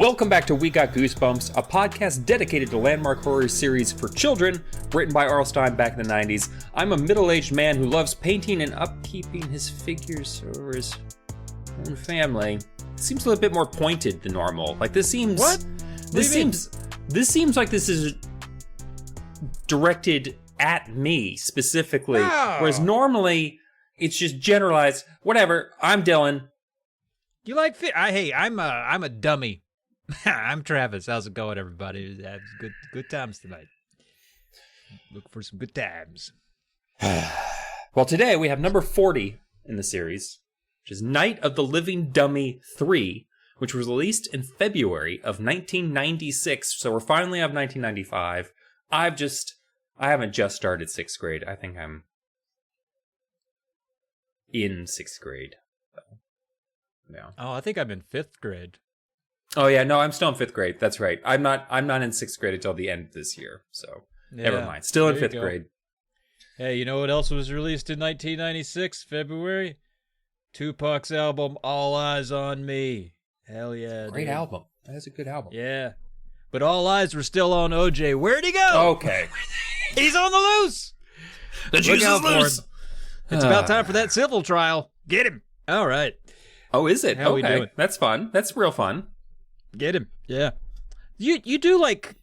Welcome back to We Got Goosebumps, a podcast dedicated to landmark horror series for children, written by R.L. Stine back in the 90s. I'm a middle-aged man who loves painting and upkeeping his figures or his own family. It seems a little bit more pointed than normal. Like this seems... What? This seems like this is directed at me specifically, whereas normally it's just generalized. Whatever. I'm Dylan. You like hey, I'm a dummy. I'm Travis. How's it going, everybody? Good times tonight. Look for some good times. Well, today we have number 40 in the series, which is Night of the Living Dummy 3, which was released in February of 1996. So we're finally out of 1995. I haven't just started 6th grade. I think I'm in 6th grade. So, yeah. Oh, I think I'm in 5th grade. Oh yeah, no, I'm still in 5th grade. That's right. I'm not in 6th grade until the end of this year. So never mind. Still in 5th grade. Hey, you know what else was released in 1996, February? Tupac's album, All Eyes on Me. Hell yeah. Great album. That's a good album. Yeah. But all eyes were still on OJ. Where'd he go? Okay. He's on the loose. The juice is loose. It's about time for that civil trial. Get him. All right. Oh, is it? How we okay. doing? That's fun. That's real fun. Get him. Yeah. You do like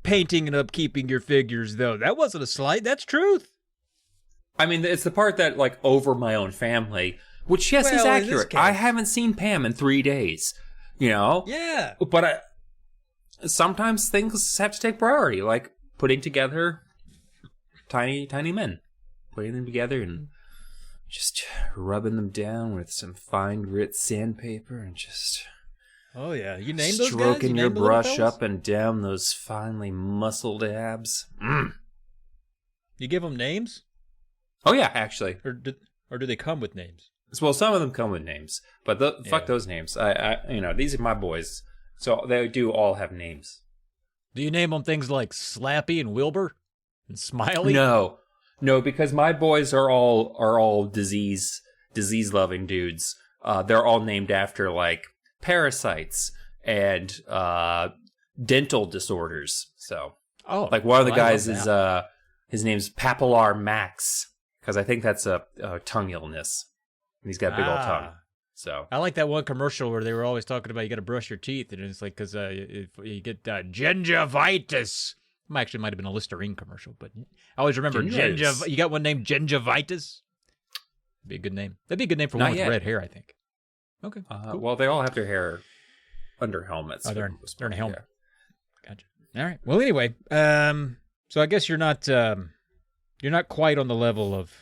painting and upkeeping your figures, though. That wasn't a slight. That's truth. I mean, it's the part that, like, over my own family, which, yes, is accurate. I haven't seen Pam in 3 days, you know? Yeah. But sometimes things have to take priority, like putting together tiny men. Putting them together and just rubbing them down with some fine grit sandpaper and just... Oh, yeah. You named those guys? Stroking your brush up and down those finely muscled abs. You give them names? Oh, yeah, actually. Or do they come with names? Well, some of them come with names, but fuck those names. These are my boys, so they do all have names. Do you name them things like Slappy and Wilbur and Smiley? No, because my boys are all disease-loving dudes. They're all named after like parasites and dental disorders. So, like one of the guys is his name's Papillar Max because I think that's a tongue illness. He's got a big old tongue. So I like that one commercial where they were always talking about you got to brush your teeth, and it's like because if you get gingivitis. Actually, might have been a Listerine commercial, but I always remember You got one named Gingivitis. Be a good name. That'd be a good name for one with red hair, I think. Okay. Cool. Well, they all have their hair under helmets. Oh, they're in a helmet. Yeah. Gotcha. All right. Well, anyway, so I guess you're not quite on the level of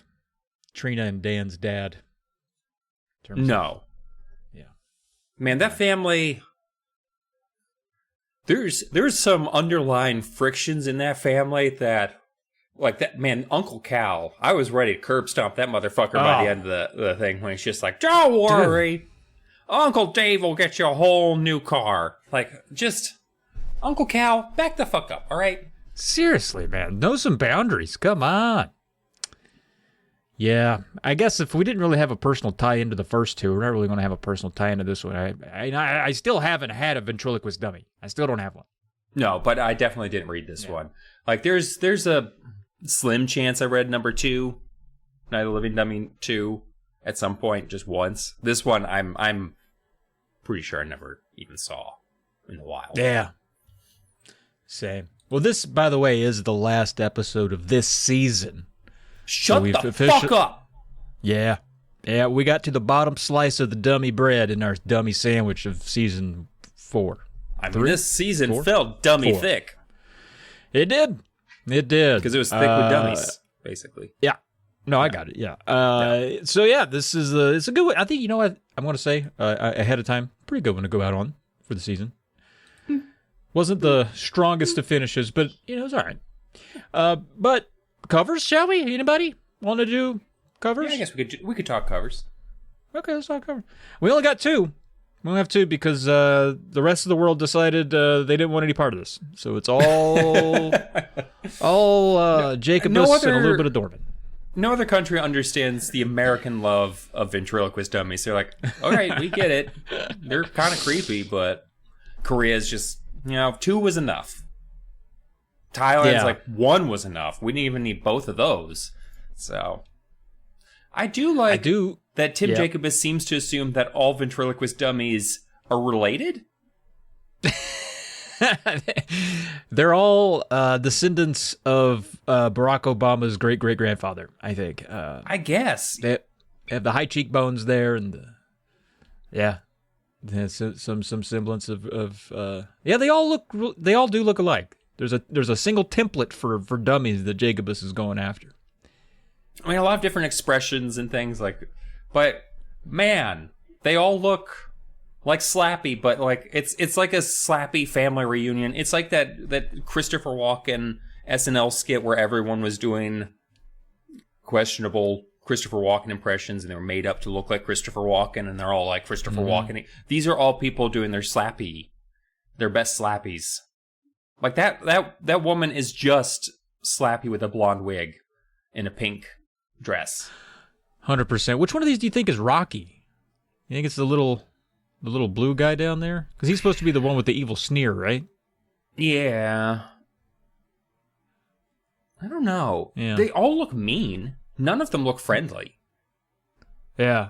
Trina and Dan's dad. No. Yeah. Man, that family. There's some underlying frictions in that family that, like that man, Uncle Cal. I was ready to curb stomp that motherfucker by the end of the thing when he's just like, "Don't worry, Uncle Dave will get you a whole new car." Like, just Uncle Cal, back the fuck up, all right? Seriously, man, know some boundaries. Come on. Yeah, I guess if we didn't really have a personal tie into the first two, we're not really going to have a personal tie into this one. I still haven't had a ventriloquist dummy. I still don't have one. No, but I definitely didn't read this one. Like, there's a slim chance I read number 2, Night of the Living Dummy 2, at some point, just once. This one, I'm pretty sure I never even saw in the wild. Yeah. Same. Well, this, by the way, is the last episode of this season. Shut the fuck up! Yeah. Yeah, we got to the bottom slice of the dummy bread in our dummy sandwich of season 4. I mean, this season felt dummy thick. It did. It did. Because it was thick with dummies, basically. Yeah. No, I got it. Yeah. So, yeah, this is it's a good one. I think, you know what I'm going to say ahead of time, pretty good one to go out on for the season. Wasn't the strongest of finishes, but, it's all right. But... Covers, shall we? Anybody want to do covers? Yeah, I guess we could talk covers. Okay, let's talk covers. We only got 2. We only have 2 because the rest of the world decided they didn't want any part of this. So it's all Jacobus and a little bit of Dorman. No other country understands the American love of ventriloquist dummies. They're like, all right, we get it. They're kind of creepy, but Korea's just, 2 was enough. Thailand's like 1 was enough. We didn't even need both of those. So I do that Tim Jacobus seems to assume that all ventriloquist dummies are related. They're all descendants of Barack Obama's great-great-grandfather, I think. I guess. They have the high cheekbones there and some semblance of they all do look alike. There's a single template for dummies that Jacobus is going after. I mean, a lot of different expressions and things but man, they all look like Slappy, but like it's like a Slappy family reunion. It's like that Christopher Walken SNL skit where everyone was doing questionable Christopher Walken impressions and they were made up to look like Christopher Walken, and they're all like Christopher Walken. These are all people doing their best Slappies. Like that woman is just Slappy with a blonde wig and a pink dress. 100%. Which one of these do you think is Rocky? You think it's the little blue guy down there? Because he's supposed to be the one with the evil sneer, right? Yeah. I don't know. Yeah. They all look mean. None of them look friendly. Yeah.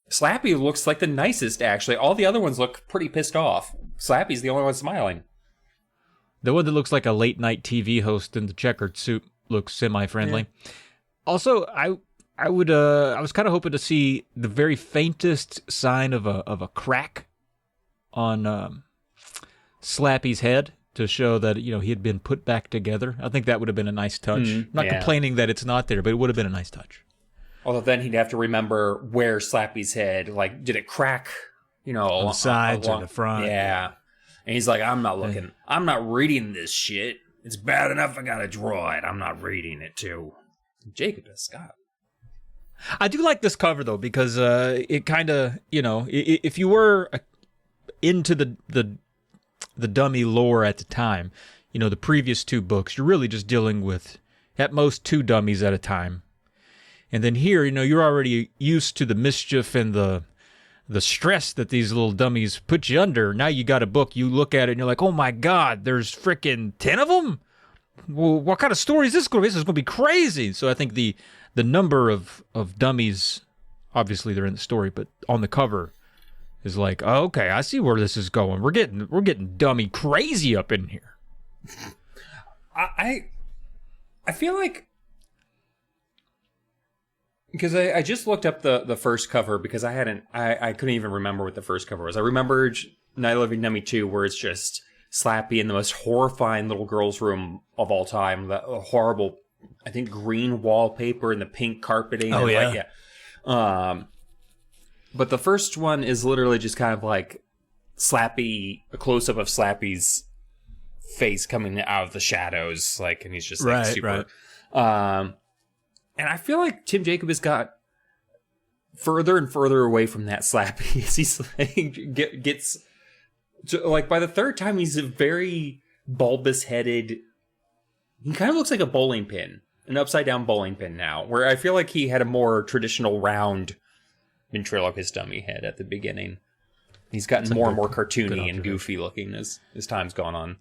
Slappy looks like the nicest, actually. All the other ones look pretty pissed off. Slappy's the only one smiling. The one that looks like a late-night TV host in the checkered suit looks semi-friendly. Yeah. Also, I was kind of hoping to see the very faintest sign of a crack on Slappy's head to show that he had been put back together. I think that would have been a nice touch. Not complaining that it's not there, but it would have been a nice touch. Although then he'd have to remember where Slappy's head, like, did it crack? On the sides or the front. Yeah. And he's like, I'm not looking. I'm not reading this shit. It's bad enough I gotta draw it. I'm not reading it too. Jacobus, God. I do like this cover though, because it kind of, if you were into the dummy lore at the time, the previous 2 books, you're really just dealing with at most 2 dummies at a time. And then here, you're already used to the mischief and the stress that these little dummies put you under. Now you got a book, you look at it and you're like, oh my God, there's freaking 10 of them? Well, what kind of story is this going to be? This is going to be crazy. So I think the number of dummies, obviously they're in the story, but on the cover is like, oh, okay, I see where this is going. We're getting dummy crazy up in here. I feel like, because I just looked up the first cover because I couldn't even remember what the first cover was. I remembered Night of the Living Dummy 2, where it's just Slappy in the most horrifying little girl's room of all time. The horrible, I think, green wallpaper and the pink carpeting. Oh, yeah. But the first one is literally just kind of like Slappy, a close-up of Slappy's face coming out of the shadows, like, and he's just like super. Right. And I feel like Tim Jacobus got further and further away from that Slappy as he's like, gets to, like, by the third time he's a very bulbous headed. He kind of looks like a bowling pin, an upside down bowling pin now. Where I feel like he had a more traditional round ventriloquist dummy head at the beginning. He's gotten more and more cartoony and goofy looking as time's gone on.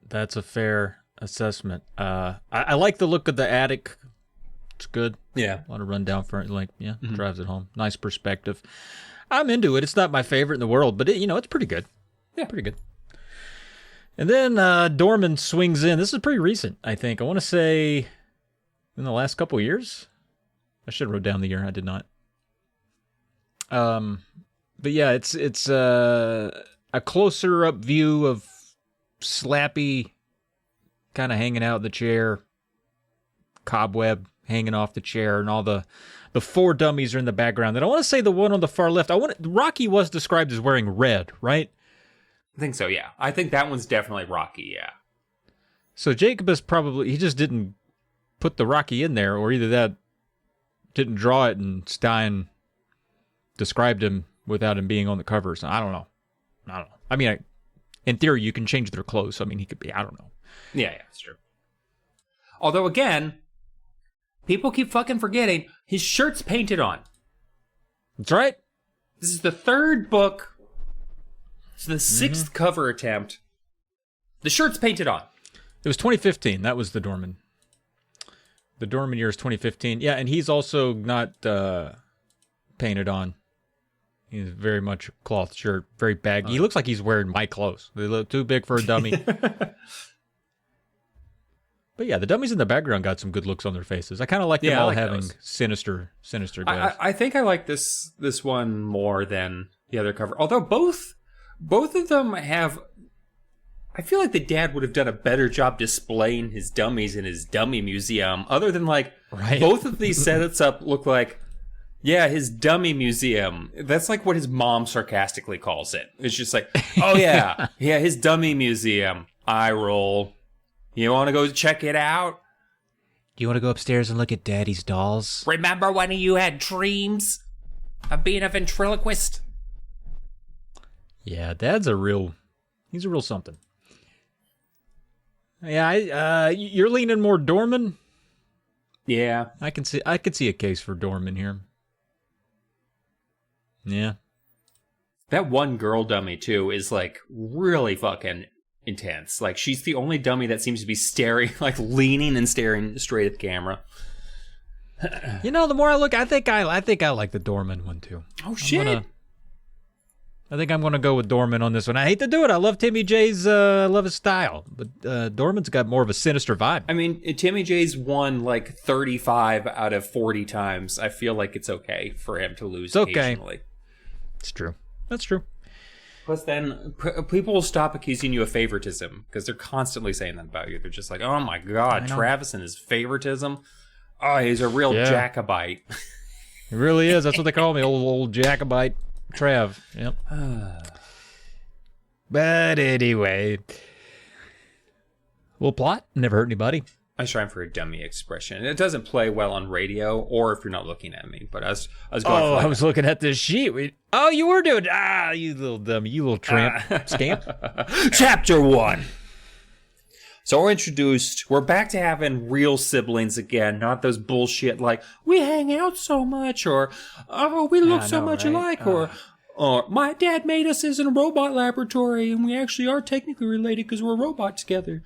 That's a fair assessment. I like the look of the attic. It's good. Yeah. A lot of rundown for it. Like, drives it home. Nice perspective. I'm into it. It's not my favorite in the world, but it's pretty good. Yeah, pretty good. And then Dorman swings in. This is pretty recent, I think. I want to say in the last couple of years. I should have wrote down the year. I did not. But yeah, it's a closer up view of Slappy kind of hanging out in the chair, cobweb hanging off the chair, and all the 4 dummies are in the background. And I want to say the one on the far left, Rocky was described as wearing red, right? I think so, yeah. I think that one's definitely Rocky, yeah. So Jacobus he just didn't put the Rocky in there, or either that didn't draw it and Stein described him without him being on the cover. So I don't know. I mean, in theory, you can change their clothes. So, I mean, he could be, I don't know. Yeah, that's true. Although, again, people keep fucking forgetting his shirt's painted on. That's right. This is the 3rd book So the sixth cover attempt. The shirt's painted on. It was 2015. That was the Dorman. The Dorman year is 2015. Yeah, and he's also not painted on. He's very much a cloth shirt, very baggy. He looks like he's wearing my clothes. They look too big for a dummy. But yeah, the dummies in the background got some good looks on their faces. I kind of like them all having sinister guys. I think I like this one more than the other cover. Although both of them have... I feel like the dad would have done a better job displaying his dummies in his dummy museum. Other than both of these setups up look like, his dummy museum. That's like what his mom sarcastically calls it. It's just like, oh yeah, his dummy museum. Eye roll. You want to go check it out? Do you want to go upstairs and look at Daddy's dolls? Remember when you had dreams of being a ventriloquist? Yeah, Dad's he's a real something. Yeah, you're leaning more Dorman? Yeah. I could see a case for Dorman here. Yeah. That one girl dummy, too, is, really fucking intense. She's the only dummy that seems to be staring, leaning and staring straight at the camera. The more I look, I think I like the Dorman one, too. Oh, shit. I think I'm going to go with Dorman on this one. I hate to do it. I love Timmy J's, love his style. But Dorman's got more of a sinister vibe. I mean, Timmy J's won 35 out of 40 times. I feel like it's okay for him to lose occasionally. It's true. That's true. Plus, then people will stop accusing you of favoritism because they're constantly saying that about you. They're just like, "Oh my God, Travis and his favoritism. Oh, he's a real Jacobite." He really is. That's what they call me, old Jacobite Trav. Yep. But anyway, well, plot never hurt anybody. I was trying for a dummy expression. It doesn't play well on radio or if you're not looking at me. But I was going. I was looking at this sheet. You were doing. You little dummy, you little tramp, scamp. Chapter 1. So we're back to having real siblings again, not those bullshit we hang out so much or we look so much alike or my dad made us in a robot laboratory and we actually are technically related because we're a robot together.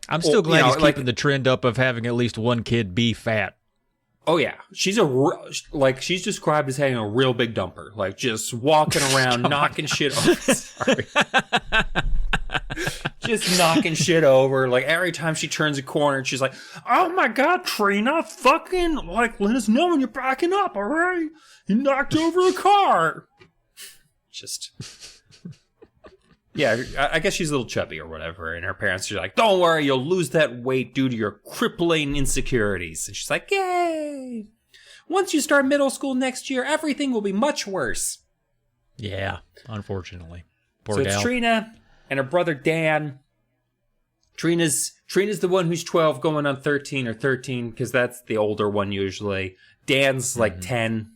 I'm still glad he's keeping the trend up of having at least one kid be fat. Oh yeah, she's she's described as having a real big dumper, just walking around knocking shit over. Sorry. Just knocking shit over. Every time she turns a corner, she's like, "Oh my God, Trina, fucking let us know when you're backing up, all right? You knocked over a car." Just. Yeah, I guess she's a little chubby or whatever, and her parents are like, "Don't worry, you'll lose that weight due to your crippling insecurities." And she's like, "Yay! Once you start middle school next year, everything will be much worse." Yeah, unfortunately. Poor so gal. It's Trina and her brother Dan. Trina's the one who's 12 going on 13 or 13 because that's the older one usually. Dan's 10.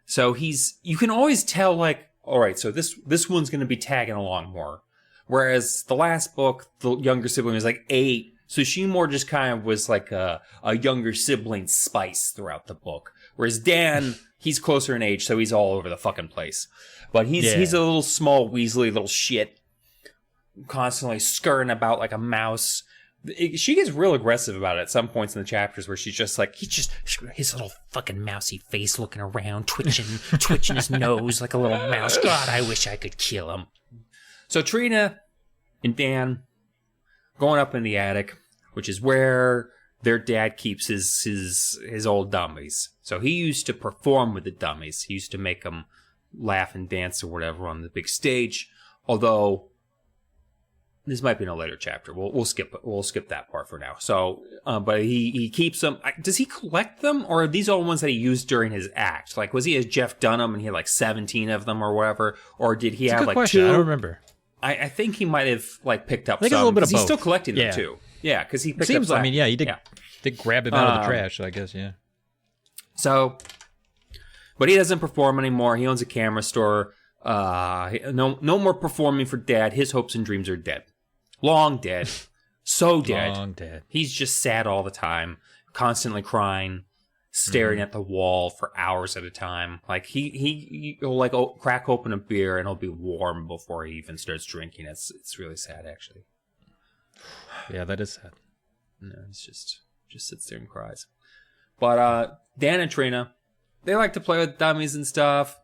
So you can always tell all right, so this one's going to be tagging along more. Whereas the last book, the younger sibling was 8. So she more just kind of was a younger sibling spice throughout the book. Whereas Dan, he's closer in age, so he's all over the fucking place. But he's a little small, weaselly little shit. Constantly scurrying about like a mouse. She gets real aggressive about it at some points in the chapters where she's just his little fucking mousy face looking around, twitching his nose like a little mouse. God, I wish I could kill him. So Trina and Dan going up in the attic, which is where their dad keeps his old dummies. So he used to perform with the dummies. He used to make them laugh and dance or whatever on the big stage. Although this might be in a later chapter. We'll skip that part for now. So, but he keeps them. Does he collect them, or are these all ones that he used during his act? Was he as Jeff Dunham and he had 17 of them or whatever, or did he have question. 2? I don't remember. I think he might have picked up. I think some, a little bit of both. He's still collecting them too. Yeah, because he picked up. Some. I mean, he did grab him out of the trash. I guess, yeah. So, but he doesn't perform anymore. He owns a camera store. No more performing for Dad. His hopes and dreams are dead. Long dead. So dead. Long dead. He's just sad all the time, constantly crying. staring at the wall for hours at a time. Like he'll like crack open a beer and it'll be warm before he even starts drinking. It's really sad, actually. Yeah, that is sad. No, it's just sits there and cries. But Dan and Trina, they like to play with dummies and stuff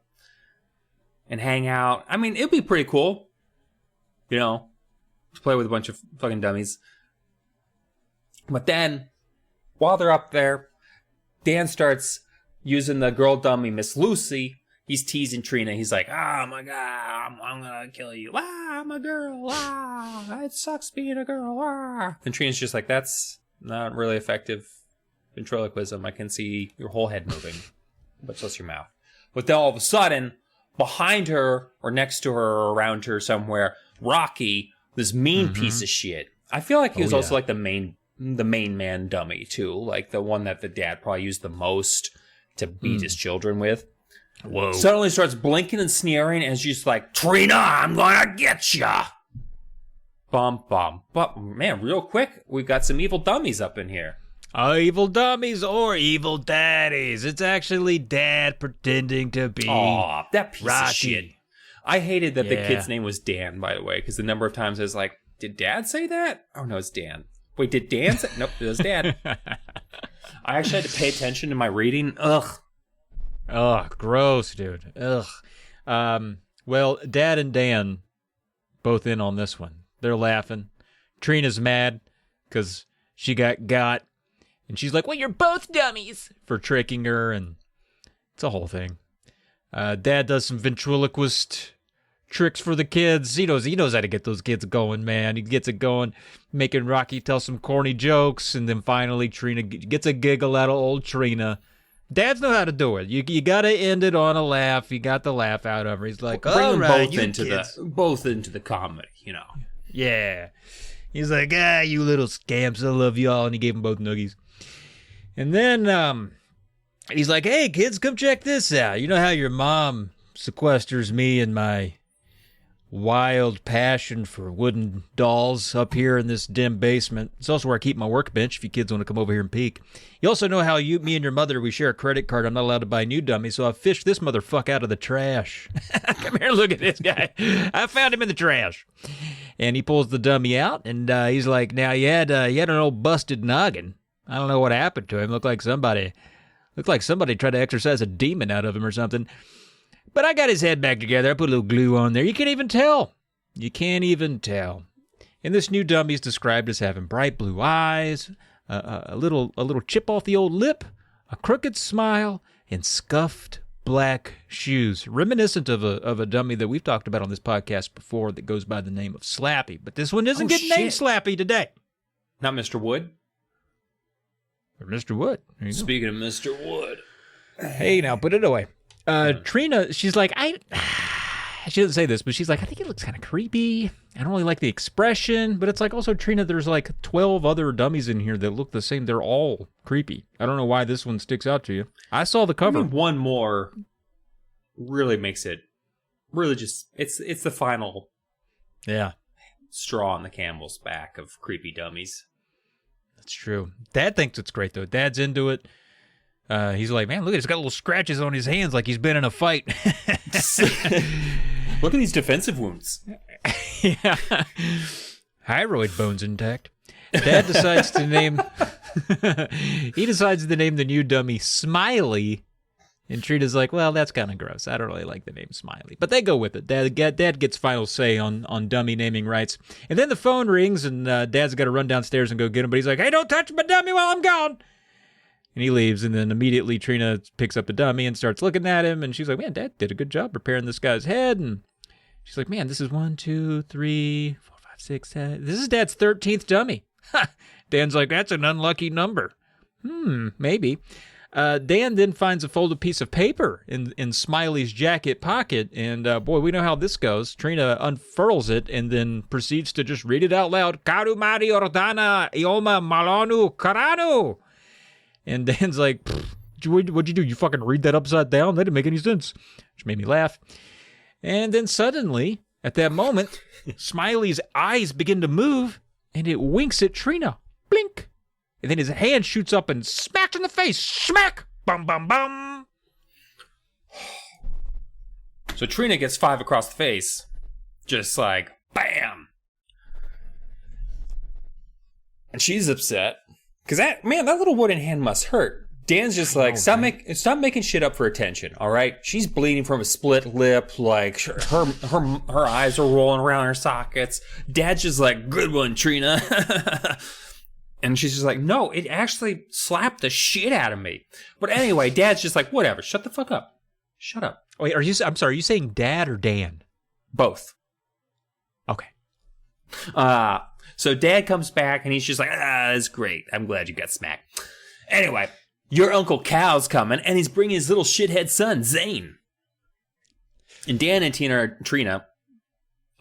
and hang out. I mean, it'd be pretty cool, to play with a bunch of fucking dummies. But then, while they're up there, Dan starts using the girl dummy, Miss Lucy. He's teasing Trina. He's like, oh my God, I'm going to kill you. I'm a girl. It sucks being a girl. And Trina's just like, that's not really effective ventriloquism. I can see your whole head moving, but just your mouth. But then all of a sudden, behind her or next to her or around her somewhere, Rocky, this mean piece of shit. I feel like he was also like the main man dummy too, like the one that the dad probably used the most to beat his children with. Whoa! Suddenly starts blinking and sneering, and she's like, "Trina, I'm gonna get ya!" Bum bum. But man, real quick, we've got some evil dummies up in here. Evil dummies or evil daddies. It's actually Dad pretending to be. Oh, that piece Rocky. of shit. I hated that the kid's name was Dan, by the way, because the number of times I was like, "Did Dad say that?" Oh no, it's Dan. Wait, did Dan say? Nope, it was Dad. I actually had to pay attention to my reading. Ugh. Gross, dude. Ugh. Well, Dad and Dan both in on this one. They're laughing. Trina's mad because she got. And she's like, well, you're both dummies for tricking her, and it's a whole thing. Dad does some ventriloquist tricks for the kids. He knows how to get those kids going, man. He gets it going, making Rocky tell some corny jokes, and then finally Trina gets a giggle out of old Trina. Dads know how to do it. You got to end it on a laugh. You got the laugh out of her. He's like, all right, both into the comedy, Yeah. He's like, you little scamps, I love y'all, and he gave them both noogies. And then he's like, hey, kids, come check this out. You know how your mom sequesters me and my wild passion for wooden dolls up here in this dim basement? It's also where I keep my workbench if you kids want to come over here and peek. You also know how me and your mother, we share a credit card. I'm not allowed to buy new dummies, so I fished this motherfucker out of the trash. Come here, look at this guy. I found him in the trash. And he pulls the dummy out, and he's like, now, you had an old busted noggin. I don't know what happened to him. Looked like somebody tried to exorcise a demon out of him or something. But I got his head back together. I put a little glue on there. You can't even tell. And this new dummy is described as having bright blue eyes, a little chip off the old lip, a crooked smile, and scuffed black shoes, reminiscent of a dummy that we've talked about on this podcast before that goes by the name of Slappy. But this one isn't getting named Slappy today. Not Mr. Wood? Or Mr. Wood. Speaking of Mr. Wood. Hey, now put it away. Trina, she's like, she doesn't say this, but she's like, I think it looks kind of creepy. I don't really like the expression, but it's like also, Trina, there's like 12 other dummies in here that look the same. They're all creepy. I don't know why this one sticks out to you. I saw the cover. One more really makes it really just, it's the final straw on the camel's back of creepy dummies. That's true. Dad thinks it's great, though. Dad's into it. He's like, man, look at it. He's got little scratches on his hands like he's been in a fight. Look at these defensive wounds. Yeah. Hyroid bones intact. Dad decides to name... he decides to name the new dummy Smiley. And Trina's like, well, that's kind of gross. I don't really like the name Smiley. But they go with it. Dad gets final say on dummy naming rights. And then the phone rings, and Dad's got to run downstairs and go get him. But he's like, hey, don't touch my dummy while I'm gone. And he leaves, and then immediately Trina picks up the dummy and starts looking at him. And she's like, man, Dad did a good job preparing this guy's head. And she's like, man, this is 1, 2, 3, 4, 5, 6, 7. This is Dad's 13th dummy. Dan's like, that's an unlucky number. Maybe. Dan then finds a folded piece of paper in Smiley's jacket pocket, and boy, we know how this goes. Trina unfurls it and then proceeds to just read it out loud. Karu Mari Ordana Ioma Malanu Karanu. And Dan's like, what'd you do? You fucking read that upside down? That didn't make any sense. Which made me laugh. And then suddenly, at that moment, Smiley's eyes begin to move, and it winks at Trina. Blink. And then his hand shoots up and smacks in the face. Smack! Bum, bum, bum. So Trina gets 5 across the face. Just like, bam. And she's upset. Because that little wooden hand must hurt. Dan's just like, stop making shit up for attention, all right? She's bleeding from a split lip, like her eyes are rolling around her sockets. Dad's just like, good one, Trina. And she's just like, no, it actually slapped the shit out of me. But anyway, Dad's just like, whatever, shut the fuck up. Shut up. Wait, I'm sorry, are you saying Dad or Dan? Both. Okay. So Dad comes back and he's just like, that's great. I'm glad you got smacked. Anyway. Your Uncle Cal's coming, and he's bringing his little shithead son, Zane. And Dan and Trina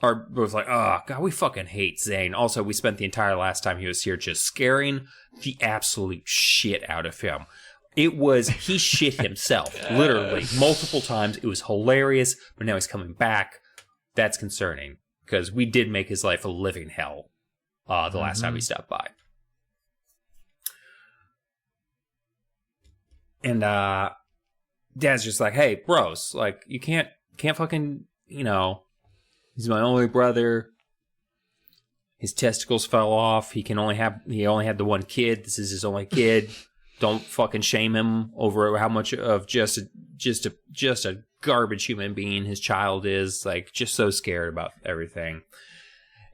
are both like, oh, God, we fucking hate Zane. Also, we spent the entire last time he was here just scaring the absolute shit out of him. He shit himself, literally, multiple times. It was hilarious, but now he's coming back. That's concerning, because we did make his life a living hell the last time he stopped by. And Dad's just like, hey, bros, like, you can't fucking, he's my only brother. His testicles fell off. He only had the one kid. This is his only kid. Don't fucking shame him over how much of just a garbage human being his child is. Like, just so scared about everything.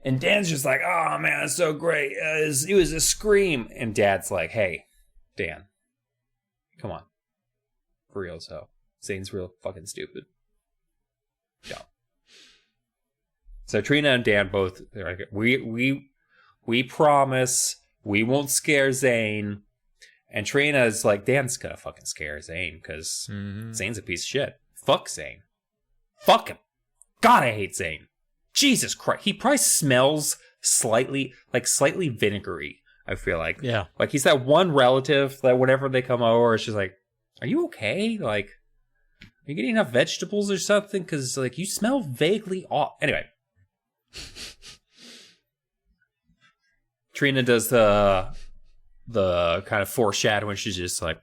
And Dan's just like, oh man, it's so great. It was a scream. And Dad's like, hey, Dan. Come on. For real, so. Zane's real fucking stupid. Yeah. So Trina and Dan both, they're like, we promise we won't scare Zane. And Trina's like, Dan's gonna fucking scare Zane, because Zane's a piece of shit. Fuck Zane. Fuck him. God, I hate Zane. Jesus Christ. He probably smells slightly vinegary. I feel like. Yeah. Like, he's that one relative that whenever they come over, it's just like, are you okay? Like, are you getting enough vegetables or something? Because, like, you smell vaguely off. Anyway. Trina does the kind of foreshadowing. She's just like,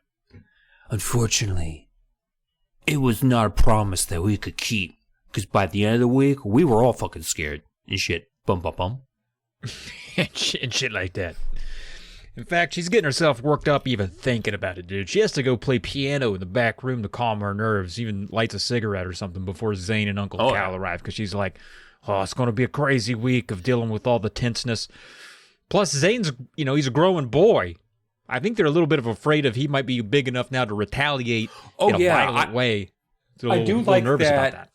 unfortunately, it was not a promise that we could keep. Because by the end of the week, we were all fucking scared and shit. Bum, bum, bum. and shit like that. In fact, she's getting herself worked up even thinking about it, dude. She has to go play piano in the back room to calm her nerves, even lights a cigarette or something before Zane and Uncle Cal arrive, because she's like, oh, it's going to be a crazy week of dealing with all the tenseness. Plus, Zane's, he's a growing boy. I think they're a little bit of afraid of he might be big enough now to retaliate in a violent way. I do like nervous about that.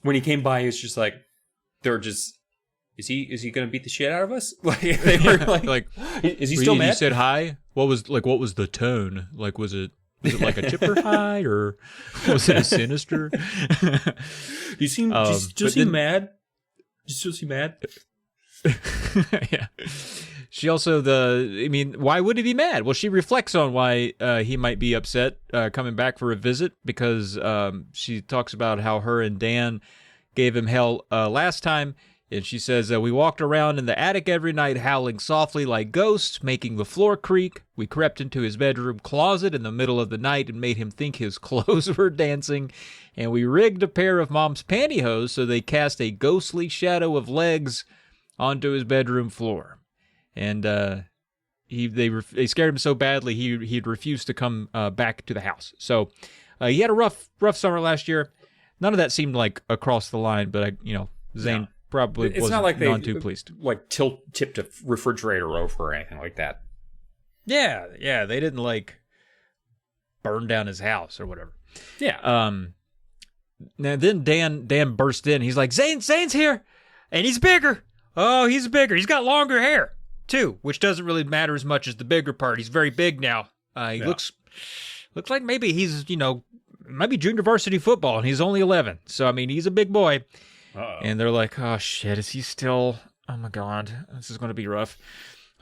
When he came by, he was just like, they're just... Is he gonna beat the shit out of us? Like, they were like, is he still mad? You said hi. What was the tone? Like, was it like a chipper hi, or was it a sinister? You seem still seem mad. You still seem mad. Yeah. She also why would he be mad? Well, she reflects on why he might be upset coming back for a visit, because she talks about how her and Dan gave him hell last time. And she says, we walked around in the attic every night howling softly like ghosts, making the floor creak. We crept into his bedroom closet in the middle of the night and made him think his clothes were dancing. And we rigged a pair of Mom's pantyhose so they cast a ghostly shadow of legs onto his bedroom floor. And they scared him so badly he'd refused to come back to the house. So he had a rough summer last year. None of that seemed like across the line, but Zane... No. Probably it's wasn't not like they too pleased. Like tipped a refrigerator over or anything like that. Yeah, they didn't like burn down his house or whatever. Yeah. Now then Dan burst in. He's like, Zane's here, and he's bigger. Oh, he's bigger. He's got longer hair too, which doesn't really matter as much as the bigger part. He's very big now. He looks like maybe he's might be junior varsity football, and he's only 11. So he's a big boy. Uh-oh. And they're like, oh, shit, is he still... Oh, my God, this is going to be rough.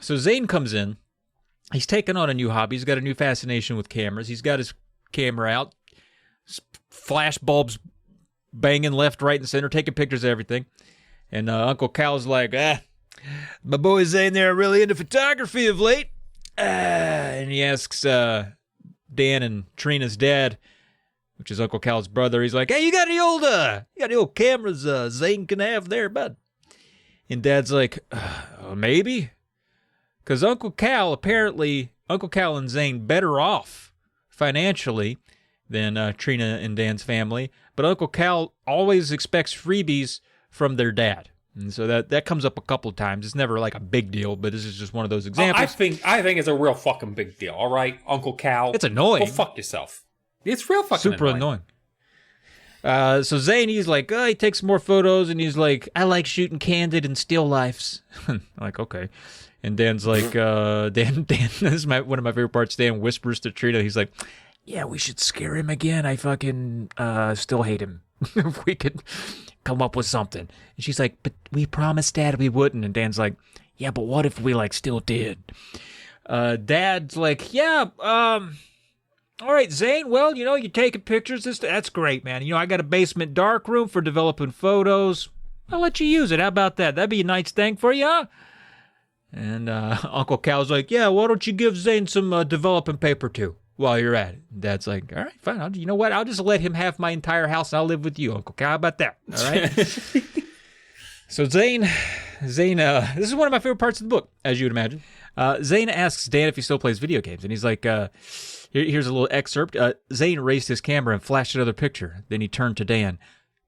So Zane comes in. He's taken on a new hobby. He's got a new fascination with cameras. He's got his camera out. Flash bulbs banging left, right, and center, taking pictures of everything. And Uncle Cal's like, my boy Zane there really into photography of late. And he asks Dan and Trina's dad, which is Uncle Cal's brother. He's like, hey, you got any old cameras Zane can have there, bud? And Dad's like, maybe. Because Uncle Cal and Zane better off financially than Trina and Dan's family. But Uncle Cal always expects freebies from their dad. And so that comes up a couple of times. It's never like a big deal, but this is just one of those examples. I think it's a real fucking big deal, all right, Uncle Cal? It's annoying. Go fuck yourself. It's real fucking super annoying. So Zane, he's like, he takes more photos, and he's like, I like shooting candid and still lifes. I'm like, okay. And Dan's like, Dan, this is one of my favorite parts. Dan whispers to Trina, he's like, yeah, we should scare him again. I fucking still hate him. If we could come up with something. And she's like, but we promised Dad we wouldn't. And Dan's like, yeah, but what if we still did? Dad's like, yeah, all right, Zane, well, you're taking pictures. That's great, man. I got a basement dark room for developing photos. I'll let you use it. How about that? That'd be a nice thing for you, huh? And Uncle Cal's like, yeah, why don't you give Zane some developing paper too while you're at it? And Dad's like, all right, fine. You know what? I'll just let him have my entire house and I'll live with you, Uncle Cal. How about that? All right? So Zane, this is one of my favorite parts of the book, as you would imagine. Zane asks Dan if he still plays video games. And he's like, here's a little excerpt. Zane raised his camera and flashed another picture. Then he turned to Dan.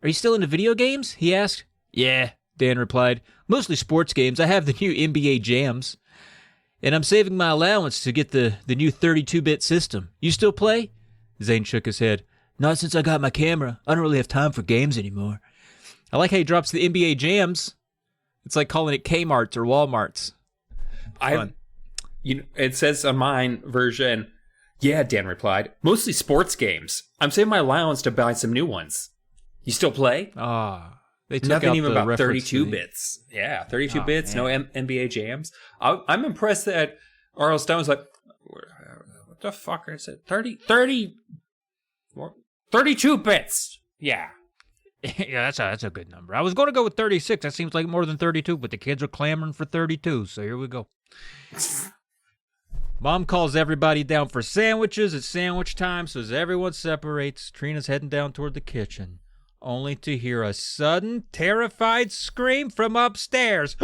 Are you still into video games? He asked. Yeah, Dan replied. Mostly sports games. I have the new NBA Jams. And I'm saving my allowance to get the new 32-bit system. You still play? Zane shook his head. Not since I got my camera. I don't really have time for games anymore. I like how he drops the NBA Jams. It's like calling it Kmart's or Walmart's. It says on mine version, yeah, Dan replied, mostly sports games. I'm saving my allowance to buy some new ones. You still play? They took Nothing out even the about reference 32 to bits. Yeah, 32 bits, man. no NBA Jams. I'm impressed that R.L. Stone was like, what the fuck is it? 32 bits. Yeah. Yeah, that's a good number. I was going to go with 36. That seems like more than 32, but the kids are clamoring for 32, so here we go. Mom calls everybody down for sandwiches. It's sandwich time, so as everyone separates, Trina's heading down toward the kitchen, only to hear a sudden, terrified scream from upstairs.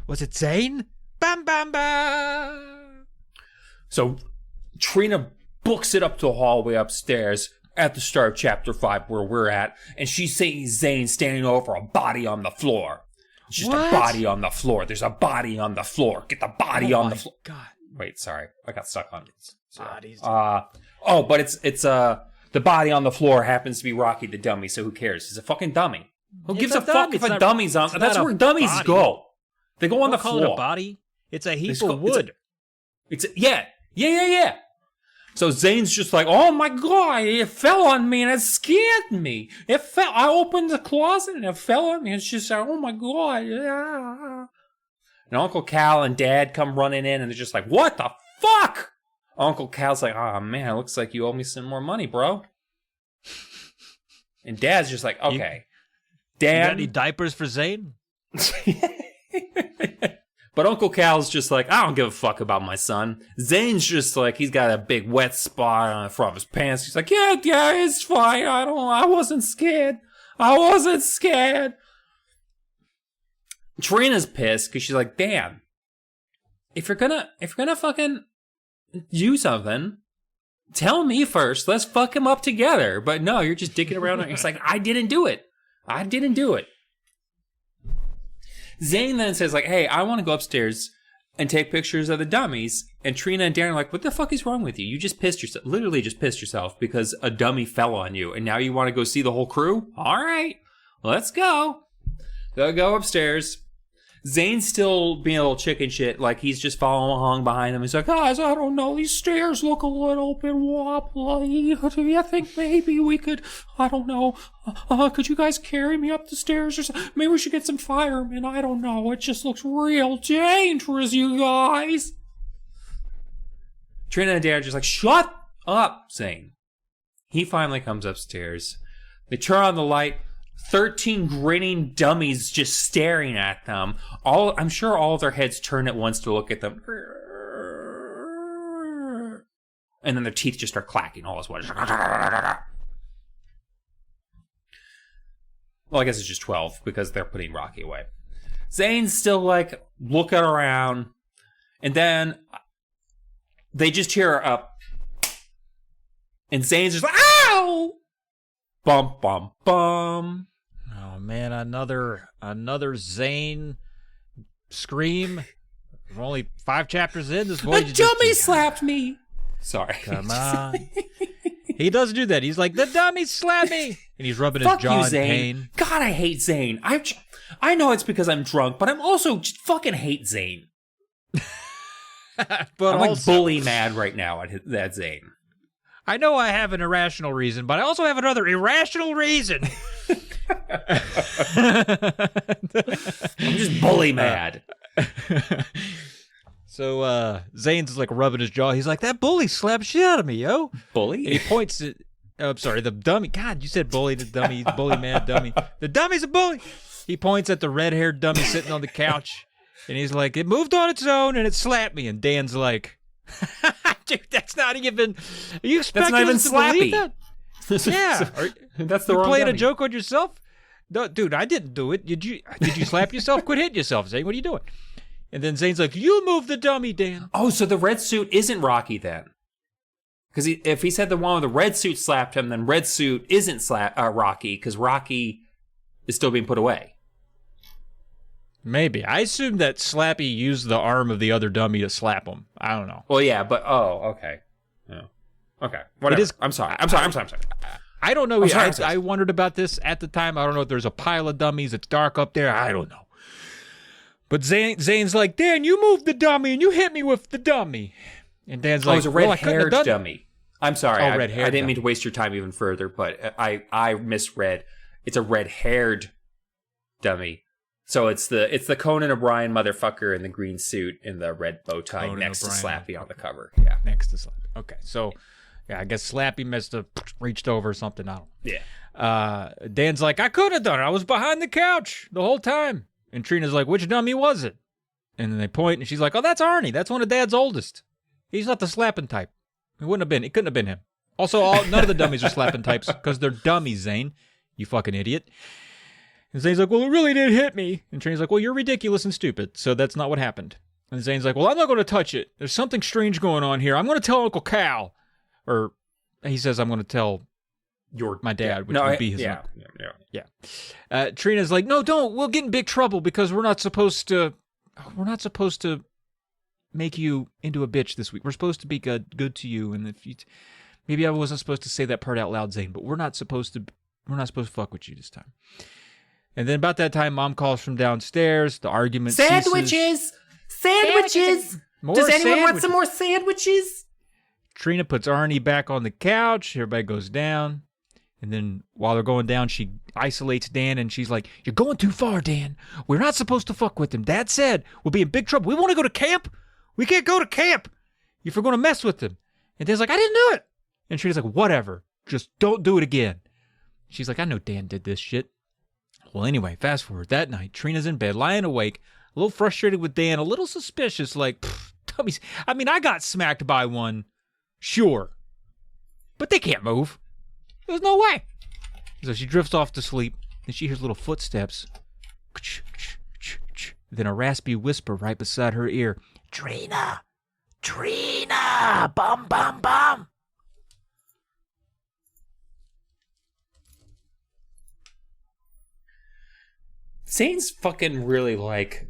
Was it Zane? Bam, bam, bam! So Trina books it up to the hallway upstairs at the start of chapter 5 where we're at, and she sees Zane standing over a body on the floor. It's just a body on the floor. There's a body on the floor. Get the body on the floor. God. Wait, sorry. I got stuck on it. Bodies. But it's the body on the floor happens to be Rocky the dummy, so who cares? He's a fucking dummy. Who gives a fuck if a dummy's on? That's where dummies go. They go on the floor. Call it a body. It's a heap of wood. Yeah. So Zane's just like, oh my god, it fell on me and it scared me. It fell. I opened the closet and it fell on me. It's just like, oh my god. Yeah. And Uncle Cal and Dad come running in and they're just like, what the fuck? Uncle Cal's like, oh man, it looks like you owe me some more money, bro. And Dad's just like, okay. Dad. You got any diapers for Zane? But Uncle Cal's just like, I don't give a fuck about my son. Zane's just like, he's got a big wet spot on the front of his pants. He's like, yeah, it's fine. I wasn't scared. Trina's pissed because she's like, Dan, if you're gonna fucking do something, tell me first. Let's fuck him up together. But no, you're just dicking around. It's like, I didn't do it. Zane then says, like, hey, I want to go upstairs and take pictures of the dummies. And Trina and Dan are like, what the fuck is wrong with you? You just pissed yourself. Literally just pissed yourself because a dummy fell on you. And now you want to go see the whole crew? All right, let's go. They'll go upstairs. Zane's still being a little chicken shit, like he's just following along behind them. He's like, guys, I don't know, these stairs look a little bit wobbly. Do you think maybe we could, I don't know, could you guys carry me up the stairs or something? Maybe we should get some firemen. I don't know, it just looks real dangerous, you guys. Trina and Dan are just like, shut up, Zane. He finally comes upstairs. They turn on the light. 13 grinning dummies just staring at them. I'm sure all of their heads turn at once to look at them. And then their teeth just start clacking all at once. Well, I guess it's just 12 because they're putting Rocky away. Zane's still like looking around, and then they just hear a, and Zane's just like, ow! Bum, bum, bum. Oh man, another Zane scream. We're only 5 chapters in. This boy The dummy slapped me. Sorry. Come on. He doesn't do that. He's like, the dummy slapped me. And he's rubbing his Fuck jaw you, in Zane. pain. God, I hate Zane. I know it's because I'm drunk, but I'm also just fucking hate Zane. But I'm like also, bully mad right now at Zane. I know I have an irrational reason, but I also have another irrational reason. I'm just bully mad. So Zane's like rubbing his jaw. He's like, that bully slapped shit out of me, yo. Bully? And he points at, I'm sorry, the dummy. God, you said bully, the dummy. Bully mad dummy. The dummy's a bully. He points at the red-haired dummy sitting on the couch. And he's like, it moved on its own and it slapped me. And Dan's like, dude, that's not even, are you expecting us to believe that? Yeah. That's the You're wrong playing dummy. a joke on yourself? No, dude, I didn't do it. Did you slap yourself? Quit hitting yourself, Zane. What are you doing? And then Zane's like, you move the dummy, Dan. Oh, so the red suit isn't Rocky then. Because if he said the one with the red suit slapped him, then red suit isn't Rocky, because Rocky is still being put away. Maybe. I assumed that Slappy used the arm of the other dummy to slap him. I don't know. Well, yeah, but, okay. Yeah. Okay, whatever. I'm sorry. I don't know. I'm sorry. I wondered about this at the time. I don't know if there's a pile of dummies. It's dark up there. I don't know. But Zane's like, Dan, you moved the dummy and you hit me with the dummy. And Dan's like, it was a red-haired dummy. I'm sorry. I didn't mean to waste your time even further, but I misread. It's a red-haired dummy. So it's the Conan O'Brien motherfucker in the green suit and the red bow tie Conan next O'Brien. to Slappy on the cover. Yeah. Next to Slappy. Okay, so yeah, I guess Slappy must have reached over or something. I don't know. Yeah. Dan's like, I could have done it. I was behind the couch the whole time. And Trina's like, which dummy was it? And then they point, and she's like, oh, that's Arnie. That's one of Dad's oldest. He's not the slapping type. It couldn't have been him. Also, none of the dummies are slapping types because they're dummies, Zane. You fucking idiot. And Zane's like, well, it really did hit me. And Trina's like, well, you're ridiculous and stupid, so that's not what happened. And Zane's like, well, I'm not going to touch it. There's something strange going on here. I'm going to tell Uncle Cal. Or he says, I'm going to tell my dad, which would be his uncle. Yeah. Trina's like, no, don't. We'll get in big trouble because we're not supposed to make you into a bitch this week. We're supposed to be good to you. And if you, maybe I wasn't supposed to say that part out loud, Zane, but we're not supposed to fuck with you this time. And then about that time, Mom calls from downstairs. The argument ceases. Sandwiches! More Does anyone want sandwiches. some more sandwiches? Trina puts Arnie back on the couch. Everybody goes down. And then while they're going down, she isolates Dan, and she's like, you're going too far, Dan. We're not supposed to fuck with him. Dad said we'll be in big trouble. We want to go to camp. We can't go to camp if we're going to mess with him. And Dan's like, I didn't do it. And Trina's like, whatever. Just don't do it again. She's like, I know Dan did this shit. Well, anyway, fast forward. That night, Trina's in bed, lying awake, a little frustrated with Dan, a little suspicious, like, dummies. I mean, I got smacked by one, sure. But they can't move. There's no way. So she drifts off to sleep, and she hears little footsteps. Then a raspy whisper right beside her ear. Trina! Trina! Bum, bum, bum! Zane's fucking really like,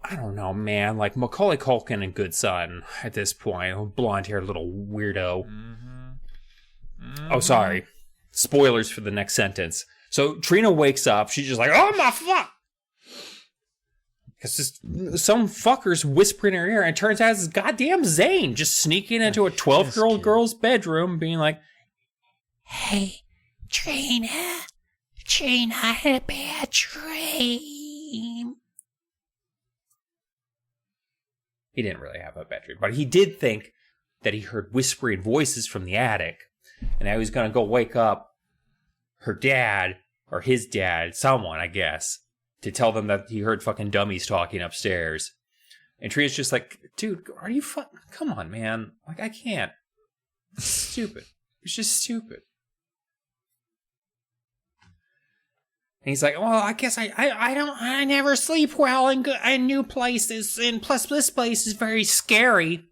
I don't know, man, like Macaulay Culkin and Good Son at this point. Blonde-haired little weirdo. Oh, sorry. Spoilers for the next sentence. So Trina wakes up. She's just like, oh my fuck! It's just some fucker's whispering in her ear, and it turns out it's goddamn Zane just sneaking into a 12-year-old girl's bedroom being like, hey, Trina, I had a bad dream. He didn't really have a bad dream, but he did think that he heard whispering voices from the attic, and now he was going to go wake up her dad, or his dad, someone, I guess, to tell them that he heard fucking dummies talking upstairs. And Trina's just like, dude, are you come on, man. Like, I can't. stupid. It's just stupid. And he's like, well, I guess I never sleep well in new places, and plus this place is very scary.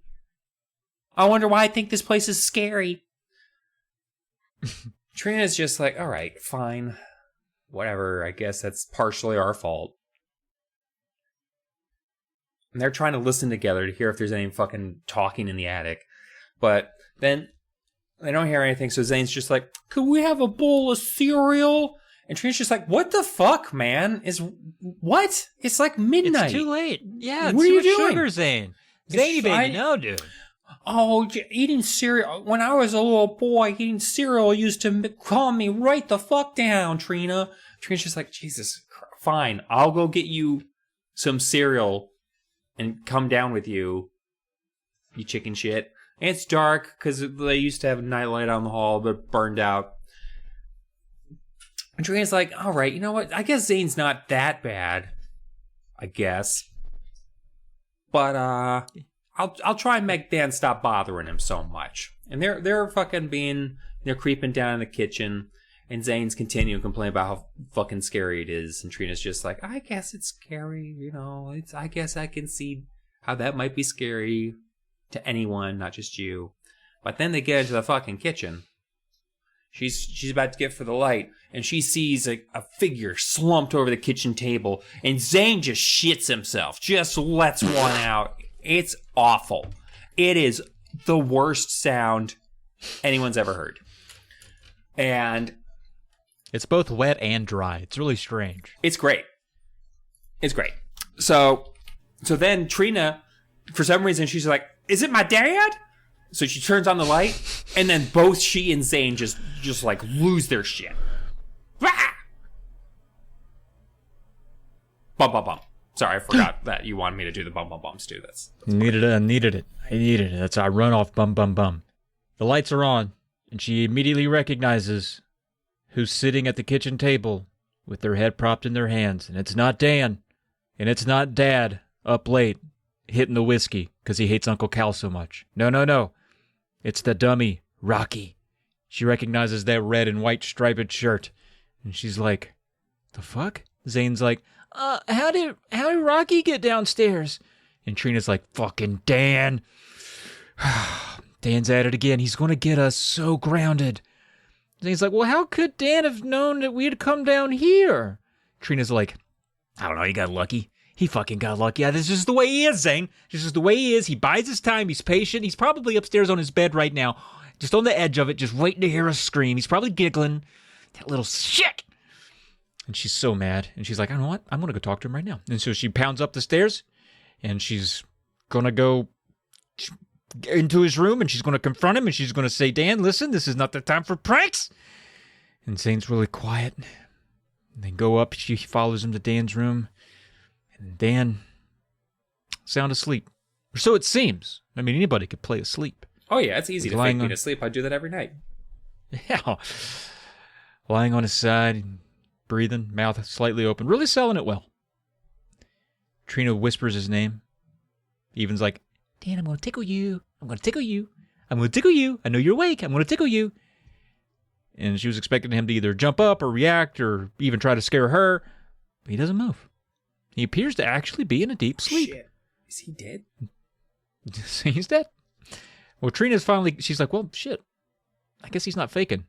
I wonder why I think this place is scary. Trina's just like, all right, fine. Whatever, I guess that's partially our fault. And they're trying to listen together to hear if there's any fucking talking in the attic. But then they don't hear anything, so Zane's just like, could we have a bowl of cereal? And Trina's just like, what the fuck, man? What? It's like midnight. It's too late. Yeah, what are you doing? Sugar, Zane. Zany baby, no, dude. Oh, eating cereal. When I was a little boy, eating cereal used to calm me right the fuck down, Trina. Trina's just like, Jesus, fine. I'll go get you some cereal and come down with you, you chicken shit. And it's dark, because they used to have a nightlight on the hall, but burned out. And Trina's like, all right, you know what? I guess Zane's not that bad. I guess. But, I'll try and make Dan stop bothering him so much. And they're creeping down in the kitchen, and Zane's continuing to complain about how fucking scary it is. And Trina's just like, I guess it's scary, you know. I guess I can see how that might be scary to anyone, not just you. But then they get into the fucking kitchen. She's about to get for the light, and she sees a figure slumped over the kitchen table, and Zane just shits himself, just lets one out. It's awful. It is the worst sound anyone's ever heard. And it's both wet and dry. It's really strange. It's great. It's great. So then Trina, for some reason, she's like, is it my dad? So she turns on the light, and then both she and Zane just like lose their shit. Rah! Bum bum bum. Sorry, I forgot that you wanted me to do the bum bum bums too. I needed it. That's how I run off bum bum bum. The lights are on, and she immediately recognizes who's sitting at the kitchen table with their head propped in their hands. And it's not Dan, and it's not Dad up late hitting the whiskey because he hates Uncle Cal so much. No. It's the dummy, Rocky. She recognizes that red and white striped shirt, and she's like, the fuck? Zane's like, how did Rocky get downstairs? And Trina's like, fucking Dan. Dan's at it again. He's going to get us so grounded. Zane's like, well, how could Dan have known that we'd come down here? Trina's like, I don't know, he got lucky. He fucking got lucky. Yeah, this is the way he is, Zane. This is the way he is. He bides his time. He's patient. He's probably upstairs on his bed right now, just on the edge of it, just waiting to hear us scream. He's probably giggling. That little shit. And she's so mad. And she's like, I know what? I'm going to go talk to him right now. And so she pounds up the stairs, and she's going to go into his room, and she's going to confront him, and she's going to say, Dan, listen, this is not the time for pranks. And Zane's really quiet. And they go up. She follows him to Dan's room. And Dan, sound asleep. Or so it seems. I mean, anybody could play asleep. Oh, yeah, it's easy to fake me to sleep. I do that every night. Yeah. Lying on his side, breathing, mouth slightly open, really selling it well. Trina whispers his name. Evan's like, Dan, I'm going to tickle you. I'm going to tickle you. I'm going to tickle you. I know you're awake. I'm going to tickle you. And she was expecting him to either jump up or react or even try to scare her. But he doesn't move. He appears to actually be in a deep sleep. Shit. Is he dead? He's dead. Well, Trina's finally, she's like, well, shit. I guess he's not faking.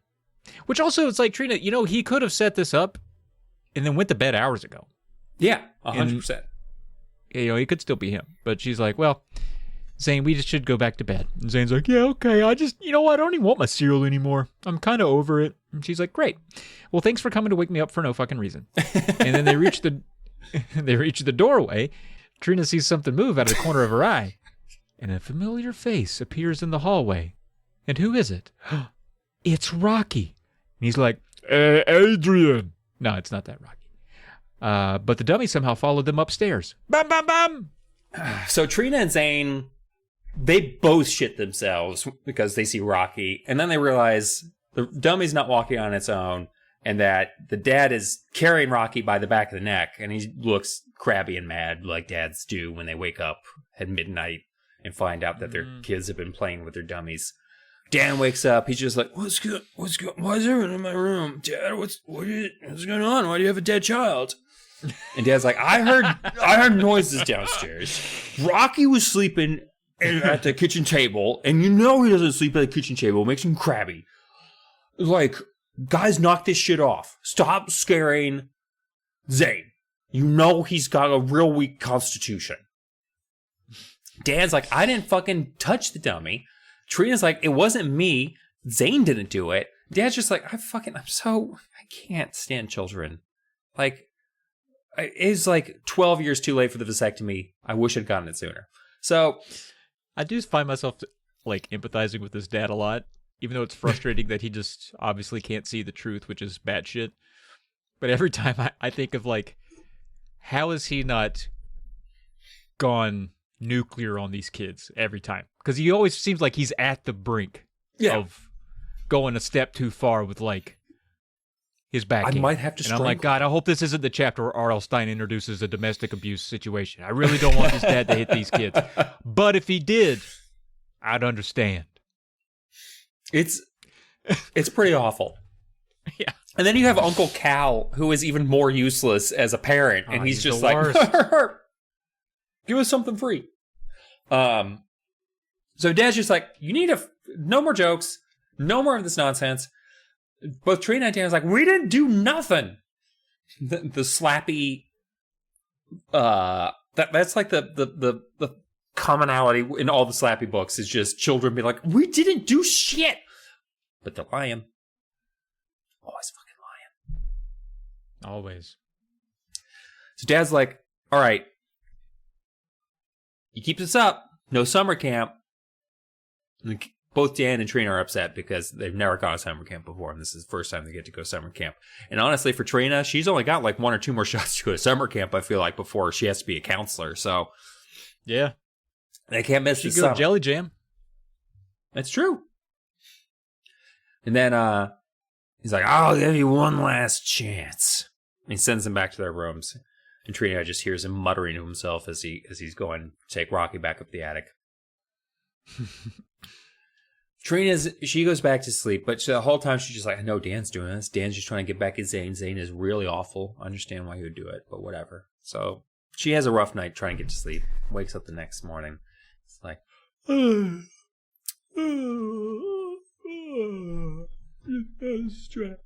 Which also, it's like, Trina, he could have set this up and then went to bed hours ago. Yeah, 100%. He could still be him. But she's like, well, Zane, we just should go back to bed. And Zane's like, yeah, okay. I don't even want my cereal anymore. I'm kind of over it. And she's like, great. Well, thanks for coming to wake me up for no fucking reason. And then they reach the doorway. Trina sees something move out of the corner of her eye. And a familiar face appears in the hallway. And who is it? It's Rocky. And he's like, Adrian. No, it's not that Rocky. But the dummy somehow followed them upstairs. Bam, bam, bam. So Trina and Zane, they both shit themselves because they see Rocky. And then they realize the dummy's not walking on its own. And that the dad is carrying Rocky by the back of the neck. And he looks crabby and mad like dads do when they wake up at midnight and find out that their kids have been playing with their dummies. Dan wakes up. He's just like, what's good? What's good? Why is everyone in my room? Dad, what's going on? Why do you have a dead child? And Dad's like, I heard noises downstairs. Rocky was sleeping at the kitchen table, and he doesn't sleep at the kitchen table. It makes him crabby. Like, guys, knock this shit off. Stop scaring Zane. He's got a real weak constitution. Dan's like, I didn't fucking touch the dummy. Trina's like, it wasn't me. Zane didn't do it. Dad's just like, I can't stand children. Like, it's like 12 years too late for the vasectomy. I wish I'd gotten it sooner. So, I do find myself like empathizing with his dad a lot, even though it's frustrating that he just obviously can't see the truth, which is bad shit. But every time I think of like, how has he not gone nuclear on these kids every time? Because he always seems like he's at the brink of going a step too far with like his back. I might have to. And I'm like, God, I hope this isn't the chapter where R.L. Stein introduces a domestic abuse situation. I really don't want his dad to hit these kids. But if he did, I'd understand. It's pretty awful. Yeah. And then you have Uncle Cal, who is even more useless as a parent, and he's just like, give us something free. So Dad's just like, you need no more jokes, no more of this nonsense. Both Trina and Dan is like, we didn't do nothing. The slappy, that's like the commonality in all the slappy books is just children be like, we didn't do shit, but they're lying. Always fucking lying. Always. So Dad's like, all right, you keep this up, no summer camp. And both Dan and Trina are upset because they've never gone to summer camp before, and this is the first time they get to go summer camp. And honestly, for Trina, she's only got like 1 or 2 more shots to go to summer camp, I feel like, before she has to be a counselor. So, yeah. They can't miss the summer. Jelly Jam. That's true. And then he's like, I'll give you one last chance. And he sends them back to their rooms. And Trina just hears him muttering to himself as he's going to take Rocky back up the attic. She goes back to sleep, but the whole time she's just like, I know Dan's doing this. Dan's just trying to get back at Zane. Zane is really awful. I understand why he would do it, but whatever. So she has a rough night trying to get to sleep. Wakes up the next morning. It's like, stretch.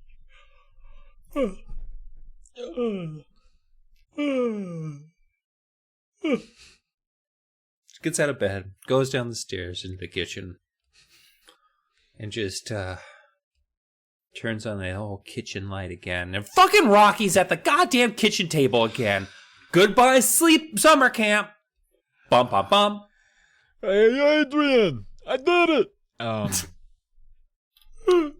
She gets out of bed, goes down the stairs into the kitchen, and just turns on the whole kitchen light again. And fucking Rocky's at the goddamn kitchen table again. Goodbye, sleep summer camp. Bum, bum, bum. Hey, Adrian, I did it.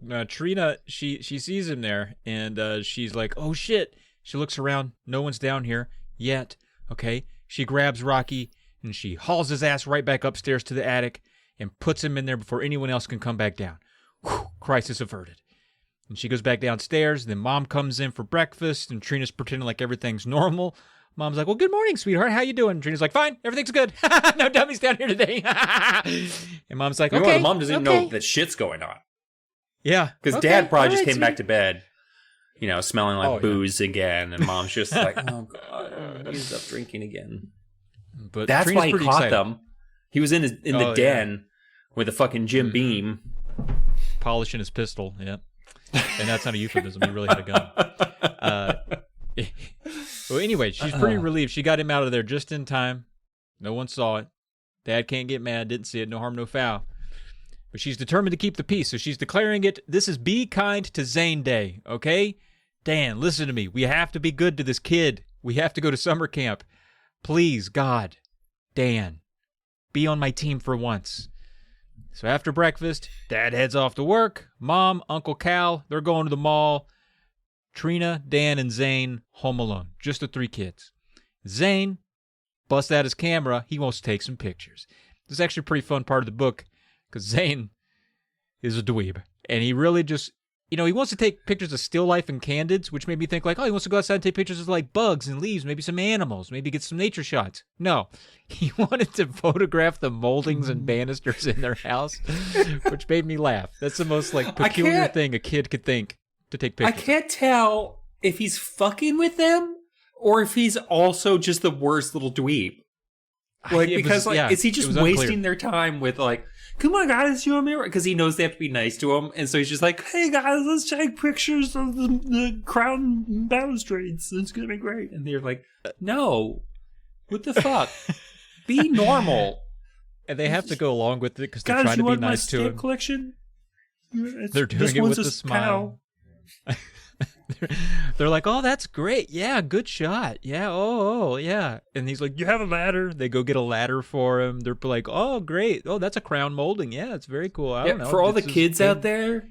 Now, Trina, she sees him there, and she's like, oh, shit. She looks around. No one's down here yet. Okay. She grabs Rocky, and she hauls his ass right back upstairs to the attic and puts him in there before anyone else can come back down. Whew, crisis averted. And she goes back downstairs. Then Mom comes in for breakfast, and Trina's pretending like everything's normal. Mom's like, well, good morning, sweetheart. How you doing? And Trina's like, fine. Everything's good. No dummies down here today. And Mom's like, okay. Mom doesn't even know that shit's going on. Yeah. Because Dad probably just came back to bed, smelling like booze again. And Mom's just like, oh, God, he's up drinking again. But that's Trina's why he caught them. He was in the den with a fucking Jim Beam. Polishing his pistol, yeah. And that's not a euphemism. He really had a gun. Well, anyway, she's pretty relieved. She got him out of there just in time. No one saw it. Dad can't get mad. Didn't see it. No harm, no foul. But she's determined to keep the peace, so she's declaring it. This is Be Kind to Zane Day, okay? Dan, listen to me. We have to be good to this kid. We have to go to summer camp. Please, God, Dan, be on my team for once. So after breakfast, Dad heads off to work. Mom, Uncle Cal, they're going to the mall. Trina, Dan, and Zane home alone. Just the 3 kids. Zane busts out his camera. He wants to take some pictures. This is actually a pretty fun part of the book because Zane is a dweeb. And he really just he wants to take pictures of still life and candids, which made me think like, oh, he wants to go outside and take pictures of like bugs and leaves, maybe some animals, maybe get some nature shots. No, he wanted to photograph the moldings and banisters in their house, which made me laugh. That's the most like peculiar thing a kid could think to take pictures. I can't tell if he's fucking with them or if he's also just the worst little dweeb. Like, is he just wasting their time with like, come on, guys, you want me? Because he knows they have to be nice to him. And so he's just like, hey, guys, let's take pictures of the crown balustrades. It's going to be great. And they're like, no, what the fuck? Be normal. And they have to go along with it because they're trying to be nice to him. Collection? They're doing it with a smile. They're like, oh, that's great. Yeah, good shot. Yeah, oh, yeah. And he's like, you have a ladder? They go get a ladder for him. They're like, oh, great. Oh, that's a crown molding. Yeah, it's very cool. I don't know. For all the kids out there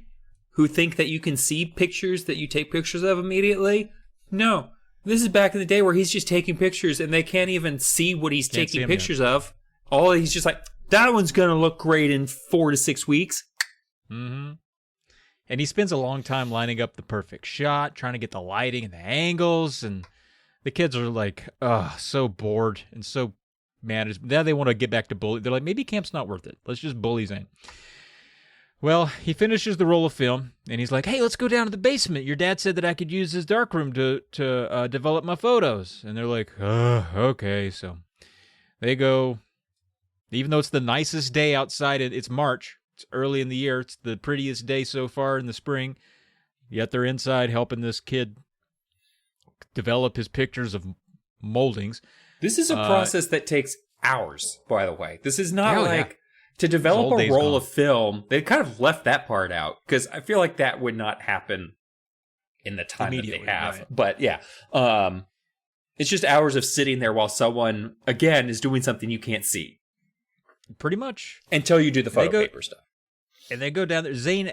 who think that you can see pictures that you take pictures of immediately, no. This is back in the day where he's just taking pictures and they can't even see what he's taking pictures of. He's just like, that one's going to look great in 4 to 6 weeks. Mm-hmm. And he spends a long time lining up the perfect shot, trying to get the lighting and the angles. And the kids are like, so bored and so mad. Now they want to get back to bully. They're like, maybe camp's not worth it. Let's just bully Zane. Well, he finishes the roll of film, and he's like, hey, let's go down to the basement. Your dad said that I could use his darkroom to develop my photos. And they're like, okay. So they go, even though it's the nicest day outside, it's March. It's early in the year. It's the prettiest day so far in the spring. Yet they're inside helping this kid develop his pictures of moldings. This is a process that takes hours, by the way. This is not to develop a roll of film. They kind of left that part out because I feel like that would not happen in the time that they have. Right. But yeah, it's just hours of sitting there while someone, again, is doing something you can't see. Pretty much. Until you do the photo paper stuff. And they go down there. Zane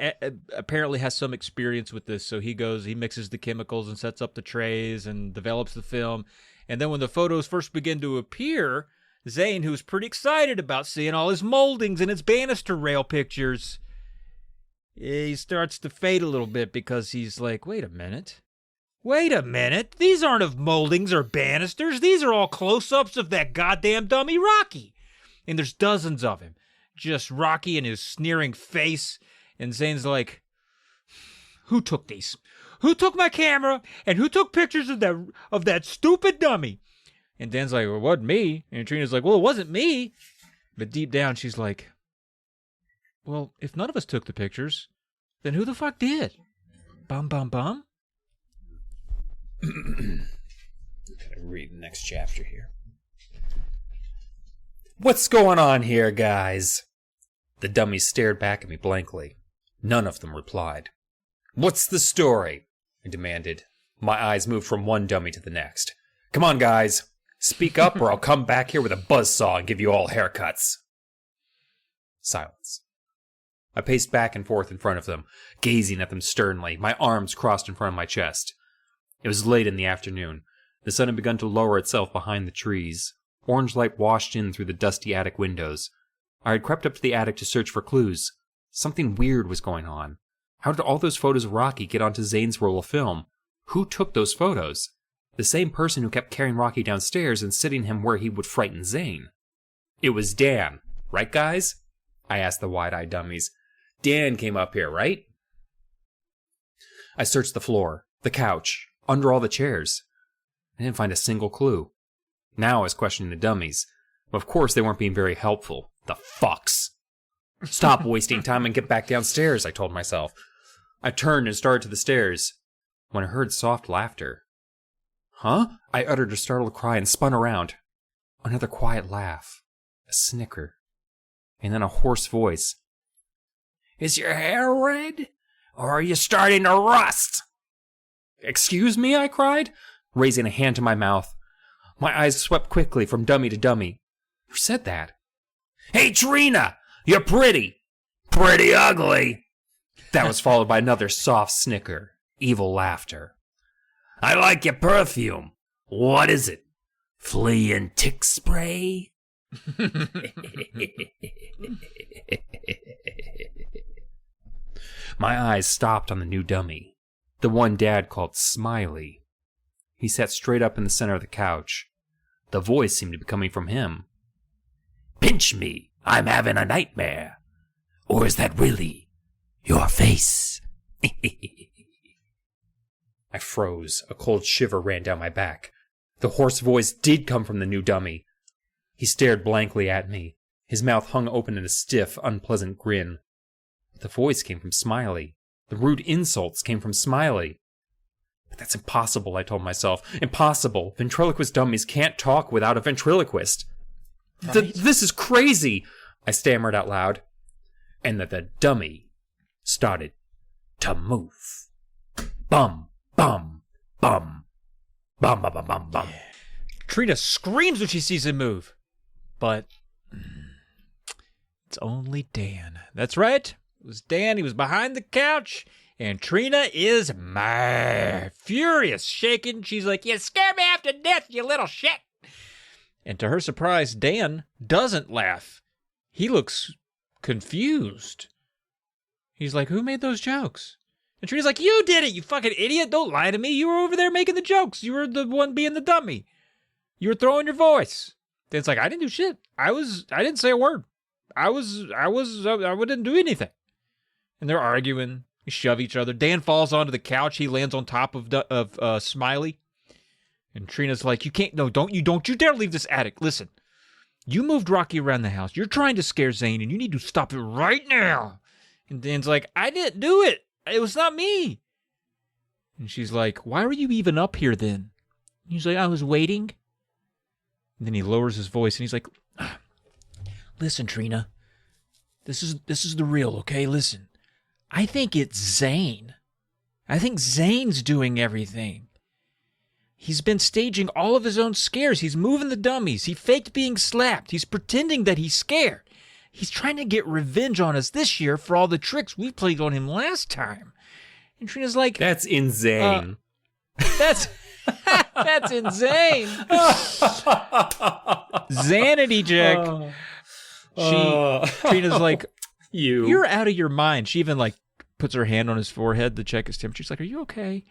apparently has some experience with this, so he mixes the chemicals and sets up the trays and develops the film. And then when the photos first begin to appear, Zane, who's pretty excited about seeing all his moldings and his banister rail pictures, he starts to fade a little bit because he's like, wait a minute. These aren't of moldings or banisters. These are all close-ups of that goddamn dummy Rocky. And there's dozens of him. Just Rocky and his sneering face. And Zane's like, who took these? Who took my camera? And who took pictures of that stupid dummy? And Dan's like, well, it wasn't me. And Trina's like, well, it wasn't me. But deep down, she's like, well, if none of us took the pictures, then who the fuck did? Bum, bum, bum. Gotta read the next chapter here. What's going on here, guys? The dummies stared back at me blankly. None of them replied. What's the story? I demanded. My eyes moved from one dummy to the next. Come on, guys. Speak up or I'll come back here with a buzzsaw and give you all haircuts. Silence. I paced back and forth in front of them, gazing at them sternly, my arms crossed in front of my chest. It was late in the afternoon. The sun had begun to lower itself behind the trees. Orange light washed in through the dusty attic windows. I had crept up to the attic to search for clues. Something weird was going on. How did all those photos of Rocky get onto Zane's roll of film? Who took those photos? The same person who kept carrying Rocky downstairs and sitting him where he would frighten Zane. It was Dan, right, guys? I asked the wide-eyed dummies. Dan came up here, right? I searched the floor, the couch, under all the chairs. I didn't find a single clue. Now I was questioning the dummies. Of course, they weren't being very helpful. The fucks. Stop wasting time and get back downstairs, I told myself. I turned and started to the stairs when I heard soft laughter. Huh? I uttered a startled cry and spun around. Another quiet laugh. A snicker. And then a hoarse voice. Is your hair red? Or are you starting to rust? Excuse me, I cried, raising a hand to my mouth. My eyes swept quickly from dummy to dummy. Who said that? Hey, Trina! You're pretty! Pretty ugly! That was followed by another soft snicker. Evil laughter. I like your perfume. What is it? Flea and tick spray? My eyes stopped on the new dummy, the one Dad called Smiley. He sat straight up in the center of the couch. The voice seemed to be coming from him. "Pinch me, I'm having a nightmare. Or is that really your face?" I froze. A cold shiver ran down my back. The hoarse voice did come from the new dummy. He stared blankly at me. His mouth hung open in a stiff, unpleasant grin. But the voice came from Smiley. The rude insults came from Smiley. But that's impossible, I told myself. Impossible. Ventriloquist dummies can't talk without a ventriloquist. Right? This is crazy, I stammered out loud. And that the dummy started to move. Bum, bum, bum. Bum, bum, bum, bum, bum. Trina screams when she sees him move. But it's only Dan. That's right. It was Dan. He was behind the couch. And Trina is mad, furious, shaking. She's like, "You scared me half to death, you little shit." And to her surprise, Dan doesn't laugh. He looks confused. He's like, "Who made those jokes?" And Trina's like, "You did it, you fucking idiot. Don't lie to me. You were over there making the jokes. You were the one being the dummy. You were throwing your voice." Dan's like, "I didn't do shit. I didn't say a word. I didn't do anything." And they're arguing. They shove each other. Dan falls onto the couch. He lands on top of Smiley. And Trina's like, "You can't, no, don't you dare leave this attic. Listen, you moved Rocky around the house. You're trying to scare Zane, and you need to stop it right now." And Dan's like, "I didn't do it. It was not me." And she's like, "Why were you even up here then?" And he's like, "I was waiting." And then he lowers his voice, and he's like, "Listen, Trina, this is the real, okay? Listen, I think it's Zane. I think Zane's doing everything. He's been staging all of his own scares. He's moving the dummies. He faked being slapped. He's pretending that he's scared. He's trying to get revenge on us this year for all the tricks we played on him last time." And Trina's like, That's insane. That's insane. Zanity check. Trina's like, "You're out of your mind." She even like puts her hand on his forehead to check his temperature. She's like, "Are you okay?"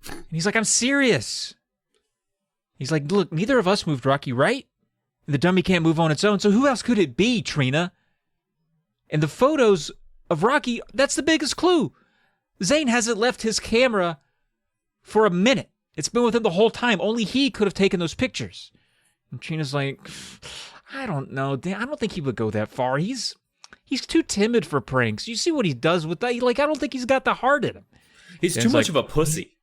And he's like, "I'm serious." He's like, "Look, neither of us moved Rocky, right? The dummy can't move on its own, so who else could it be, Trina? And the photos of Rocky, that's the biggest clue. Zane hasn't left his camera for a minute. It's been with him the whole time. Only he could have taken those pictures." And Trina's like, "I don't know, Dan. I don't think he would go that far. He's too timid for pranks. You see what he does with that? Like, I don't think he's got the heart in him." He's Dan's too much like, of a pussy.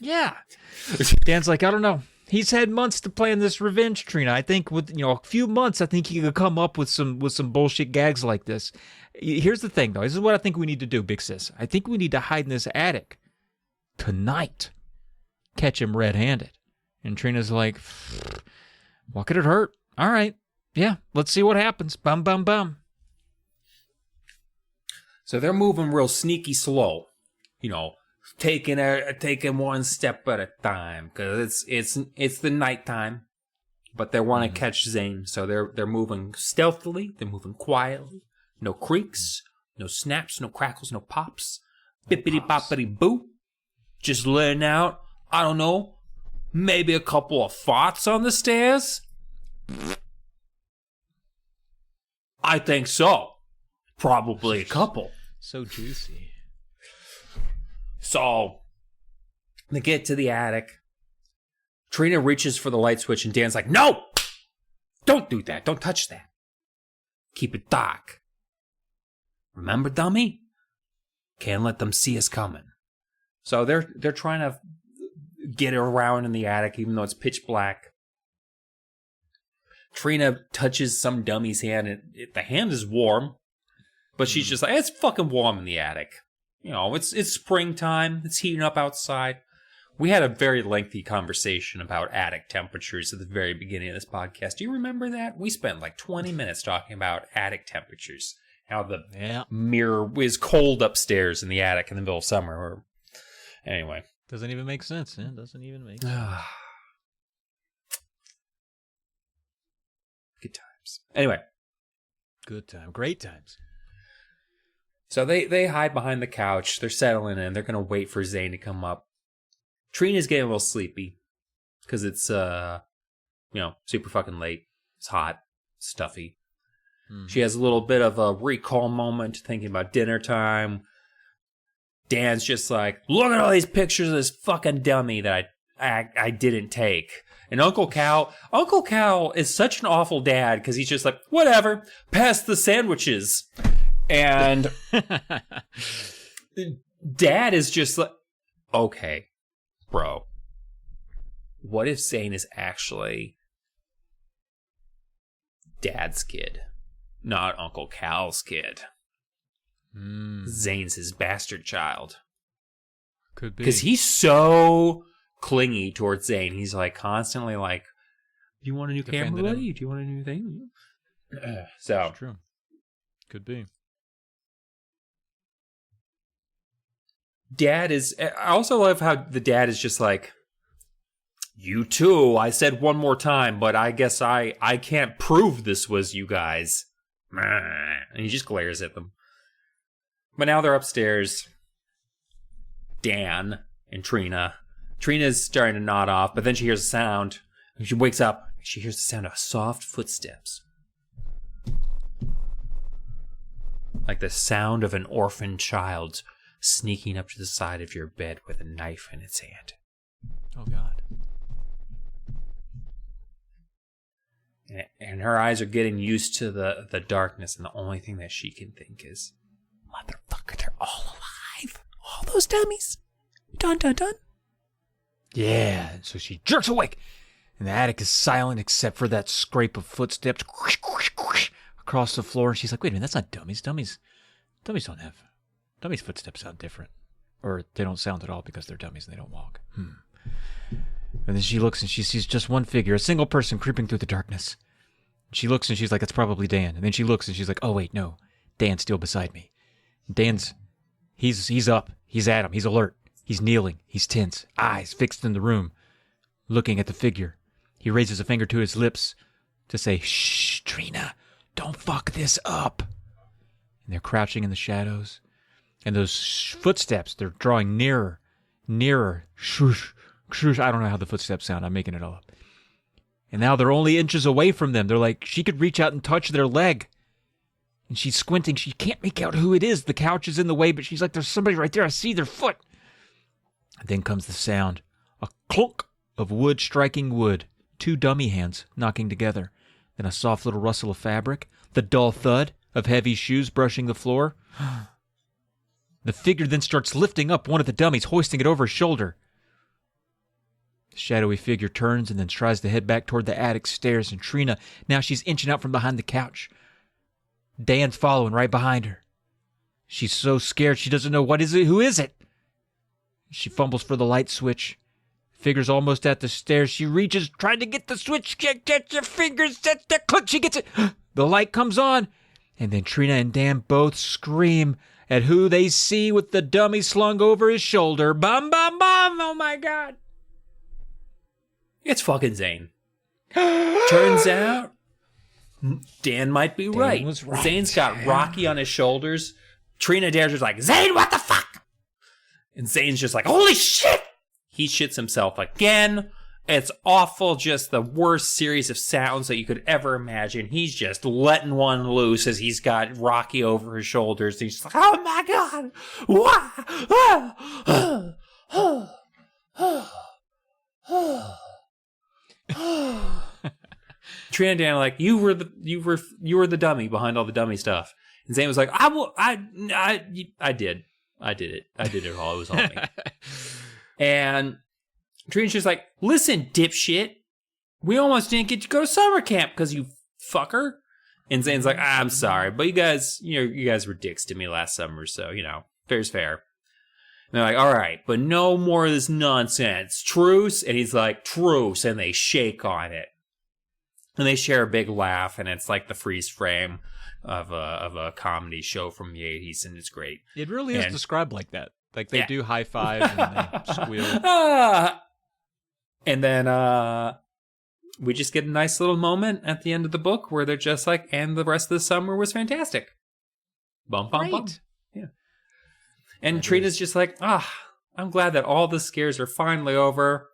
Yeah. Dan's like, "I don't know. He's had months to plan this revenge, Trina. I think with a few months, I think he could come up with some bullshit gags like this. Here's the thing, though. This is what I think we need to do, big sis. I think we need to hide in this attic tonight. Catch him red-handed." And Trina's like, "What could it hurt? All right. Yeah, let's see what happens. Bum, bum, bum." So they're moving real sneaky slow, taking one step at a time, because it's the nighttime, but they want to catch Zane, so they're moving stealthily. They're moving quietly. No creaks, no snaps, no crackles, no pops. Bippity boppity boo. Just letting out, I don't know, maybe a couple of farts on the stairs. I think so. Probably a couple. So juicy. So they get to the attic. Trina reaches for the light switch, and Dan's like, "No! Don't do that. Don't touch that. Keep it dark. Remember, dummy? Can't let them see us coming." So they're trying to get around in the attic, even though it's pitch black. Trina touches some dummy's hand, and the hand is warm, but she's just like, "It's fucking warm in the attic. It's springtime. It's heating up outside." We had a very lengthy conversation about attic temperatures at the very beginning of this podcast. Do you remember that? We spent like 20 minutes talking about attic temperatures. How the mirror is cold upstairs in the attic in the middle of summer. Anyway. Doesn't even make sense. It doesn't even make sense. Good times. Anyway. Good time. Great times. So they hide behind the couch. They're settling in. They're going to wait for Zane to come up. Trina's getting a little sleepy because it's, super fucking late. It's hot, stuffy. Mm-hmm. She has a little bit of a recall moment thinking about dinner time. Dan's just like, look at all these pictures of this fucking dummy that I didn't take. And Uncle Cal is such an awful dad because he's just like, whatever, pass the sandwiches. And Dad is just like, okay, bro, what if Zane is actually Dad's kid, not Uncle Cal's kid? Zane's his bastard child. Could be. Because he's so clingy towards Zane. He's like constantly like, do you want a new camera, buddy? Do you want a new thing? So that's true. Could be. Dad is... I also love how the dad is just like, you too, I said one more time, but I guess I can't prove this was you guys. And he just glares at them. But now they're upstairs. Dan and Trina. Trina's starting to nod off, but then she hears a sound. And she wakes up. She hears the sound of soft footsteps. Like the sound of an orphan child sneaking up to the side of your bed with a knife in its hand. Oh, God. And her eyes are getting used to the darkness, and the only thing that she can think is, motherfucker, they're all alive. All those dummies. Dun, dun, dun. Yeah, so she jerks awake, and the attic is silent except for that scrape of footsteps across the floor. And she's like, wait a minute, that's not dummies. Dummies don't have... Dummies' footsteps sound different. Or they don't sound at all because they're dummies and they don't walk. And then she looks and she sees just one figure, a single person creeping through the darkness. She looks and she's like, it's probably Dan. And then she looks and she's like, oh, wait, no. Dan's still beside me. He's up. He's at him. He's alert. He's kneeling. He's tense. Eyes fixed in the room, looking at the figure. He raises a finger to his lips to say, shh, Trina, don't fuck this up. And they're crouching in the shadows. And those footsteps, they're drawing nearer, nearer. Shoosh, shoosh. I don't know how the footsteps sound. I'm making it all up. And now they're only inches away from them. They're like, she could reach out and touch their leg. And she's squinting. She can't make out who it is. The couch is in the way, but she's like, there's somebody right there. I see their foot. And then comes the sound. A clunk of wood striking wood. Two dummy hands knocking together. Then a soft little rustle of fabric. The dull thud of heavy shoes brushing the floor. The figure then starts lifting up one of the dummies, hoisting it over his shoulder. The shadowy figure turns and then tries to head back toward the attic stairs, and Trina, now she's inching out from behind the couch. Dan's following right behind her. She's so scared she doesn't know what is it, who is it? She fumbles for the light switch. Figure's almost at the stairs. She reaches, trying to get the switch. Get your fingers, click, she gets it. The light comes on, and then Trina and Dan both scream at who they see with the dummy slung over his shoulder. Bum, bum, bum. Oh, my God. It's fucking Zane. Turns out, Dan might be right. Was right. Zane's got Rocky on his shoulders. Trina and Dan's just like, Zane, what the fuck? And Zane's just like, holy shit! He shits himself again. It's awful, just the worst series of sounds that you could ever imagine. He's just letting one loose as he's got Rocky over his shoulders. He's like, oh my God! Trina and Dan are like, you were the dummy behind all the dummy stuff. And Zane was like, I did it. I did it all. It was all me. And Trina's just like, listen, dipshit, we almost didn't get to go to summer camp because you fucker. And Zane's like, I'm sorry, but you guys were dicks to me last summer, so, fair's fair. And they're like, all right, but no more of this nonsense. Truce? And he's like, truce, and they shake on it. And they share a big laugh, and it's like the freeze frame of a comedy show from the 80s, and it's great. It really is described like that. Like they do high five and they squeal. And then we just get a nice little moment at the end of the book where they're just like, and the rest of the summer was fantastic. Bum, bum, bum. Yeah. And Trina's just like, I'm glad that all the scares are finally over.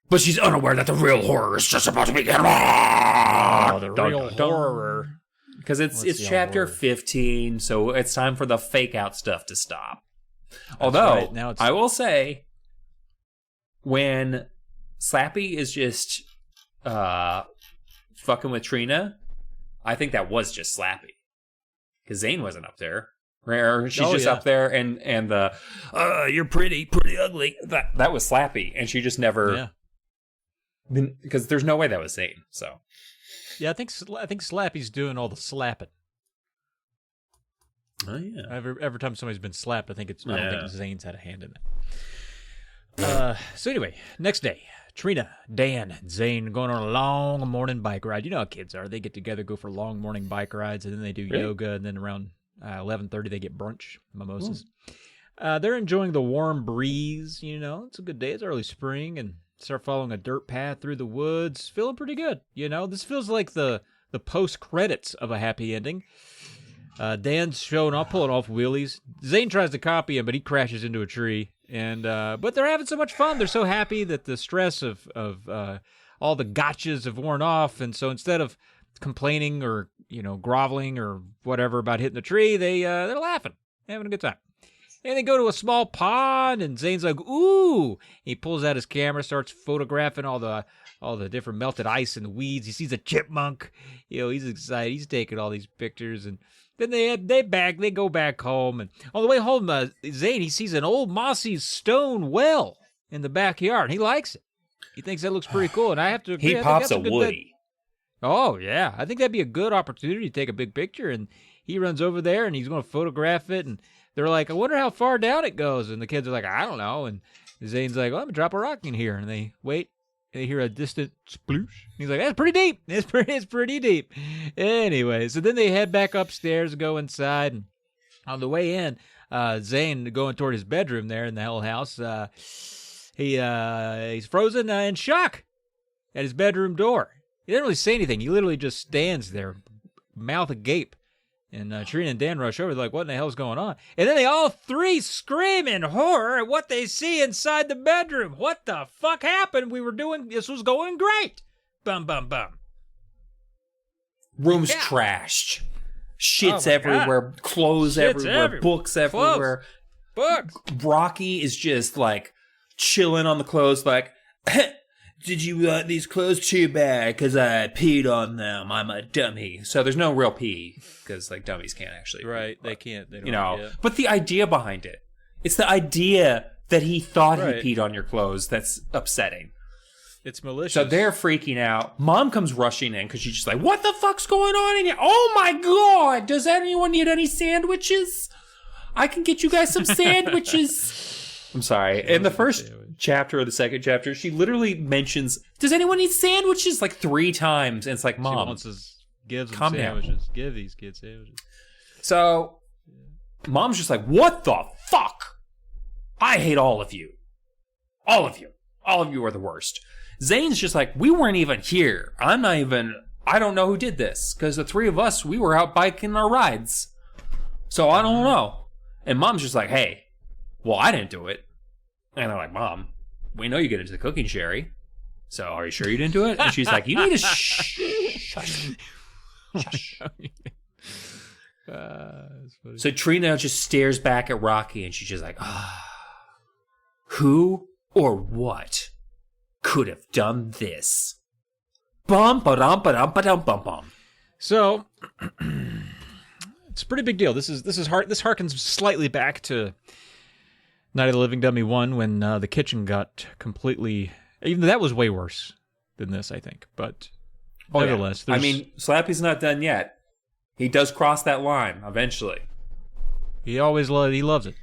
But she's unaware that the real horror is just about to begin. The real horror. Because it's chapter 15, so it's time for the fake out stuff to stop. Although, right. Now I will say, when Slappy is just fucking with Trina, I think that was just Slappy. Because Zane wasn't up there. She's just up there, and the you're pretty ugly. That was Slappy, and she just never. Yeah. Because there's no way that was Zane. So. Yeah, I think Slappy's doing all the slapping. Oh yeah. Every time somebody's been slapped, I don't think Zane's had a hand in that. So anyway, next day, Trina, Dan, and Zane going on a long morning bike ride. You know how kids are; they get together, go for long morning bike rides, and then they do yoga, and then around 11:30 they get brunch, mimosas. They're enjoying the warm breeze. You know, it's a good day. It's early spring, and start following a dirt path through the woods. Feeling pretty good. You know, this feels like the post credits of a happy ending. Dan's showing off, pulling off wheelies. Zane tries to copy him, but he crashes into a tree. And but they're having so much fun. They're so happy that the stress of all the gotchas have worn off. And so instead of complaining or groveling or whatever about hitting the tree, they're laughing, having a good time. And they go to a small pond, and Zane's like, "Ooh!" He pulls out his camera, starts photographing all the different melted ice and the weeds. He sees a chipmunk. He's excited. He's taking all these pictures, and then they go back home. And on the way home, Zane, he sees an old mossy stone well in the backyard. He likes it. He thinks that looks pretty cool, and I have to agree. He pops a Woody. Oh yeah, I think that'd be a good opportunity to take a big picture. And he runs over there, and he's going to photograph it. And they're like, I wonder how far down it goes. And the kids are like, I don't know. And Zane's like, well, I'm going to drop a rock in here. And they wait, and they hear a distant sploosh. He's like, that's pretty deep. It's pretty deep. Anyway, so then they head back upstairs, go inside. And on the way in, Zane going toward his bedroom there in the Hell House, he's frozen in shock at his bedroom door. He doesn't really say anything. He literally just stands there, mouth agape. And Trina and Dan rush over. They're like, what in the hell's going on? And then they all three scream in horror at what they see inside the bedroom. What the fuck happened? This was going great. Bum, bum, bum. Room's trashed. Shit's everywhere. God. Clothes everywhere. Books everywhere. Books. Rocky is just like chilling on the clothes like, did you want these clothes? Too bad, because I peed on them. I'm a dummy. So there's no real pee, because like dummies can't actually. Right, they can't. They don't. But the idea behind it, it's the idea that he thought he peed on your clothes that's upsetting. It's malicious. So they're freaking out. Mom comes rushing in because she's just like, what the fuck's going on in here? Oh my God, does anyone need any sandwiches? I can get you guys some sandwiches. I'm sorry. In the first chapter or the second chapter, she literally mentions, does anyone need sandwiches? Like 3 times. And it's like, Mom, she wants to give them sandwiches. Down. Give these kids sandwiches. So Mom's just like, what the fuck? I hate all of you. All of you. All of you are the worst. Zane's just like, we weren't even here. I don't know who did this. Because the 3 of us, we were out biking our rides. So I don't know. And Mom's just like, hey, well, I didn't do it. And I'm like, Mom, we know you get into the cooking, Sherry. So are you sure you didn't do it? And she's like, you need to shush. So Trina just stares back at Rocky and she's just like, who or what could have done this? Bum ba dum ba dum ba dum bum bum. So it's a pretty big deal. This harkens slightly back to Night of the Living Dummy 1 when the kitchen got completely... Even that was way worse than this, I think. But nevertheless... Yeah. I mean, Slappy's not done yet. He does cross that line eventually. He loves it.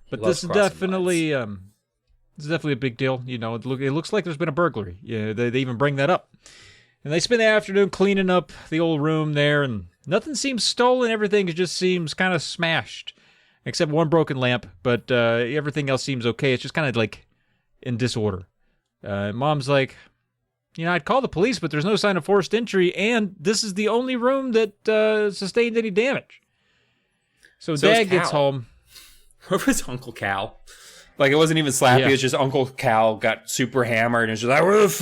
But this is definitely... It's definitely a big deal. You know, it looks like there's been a burglary. Yeah, they even bring that up. And they spend the afternoon cleaning up the old room there, and nothing seems stolen. Everything just seems kind of smashed. Except one broken lamp, but everything else seems okay. It's just kind of like in disorder. Mom's like, I'd call the police, but there's no sign of forced entry, and this is the only room that sustained any damage. So Dad gets home. It was Uncle Cal. Like, it wasn't even Slappy. It was just Uncle Cal got super hammered and was just like, where's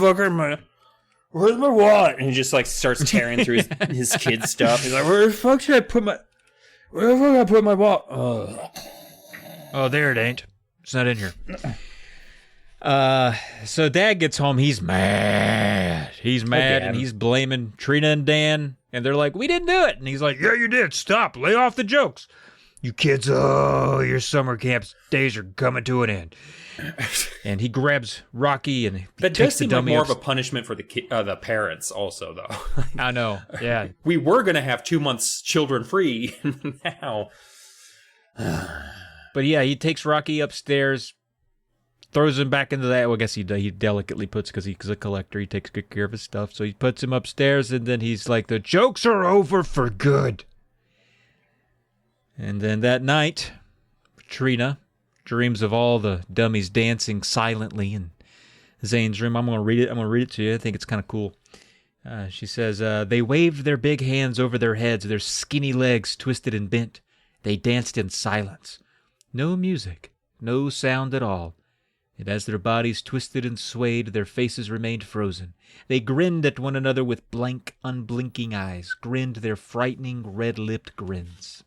my wallet? And he just, like, starts tearing through his kid's stuff. He's like, where the fuck did I put my wallet? Oh, there it ain't. It's not in here. So Dad gets home. He's mad. And he's blaming Trina and Dan. And they're like, we didn't do it. And he's like, yeah, you did. Stop. Lay off the jokes. You kids, your summer camp days are coming to an end. And he grabs Rocky and that does seem like more of a punishment for the parents also, though. I know, yeah. We were going to have 2 months children free now. But yeah, he takes Rocky upstairs, throws him back into that. Well, I guess he delicately puts, because he's a collector. He takes good care of his stuff. So he puts him upstairs, and then he's like, the jokes are over for good. And then that night, Trina dreams of all the dummies dancing silently in Zane's room. I'm going to read it to you. I think it's kind of cool. She says, they waved their big hands over their heads, their skinny legs twisted and bent. They danced in silence. No music, no sound at all. And as their bodies twisted and swayed, their faces remained frozen. They grinned at one another with blank, unblinking eyes, grinned their frightening, red-lipped grins.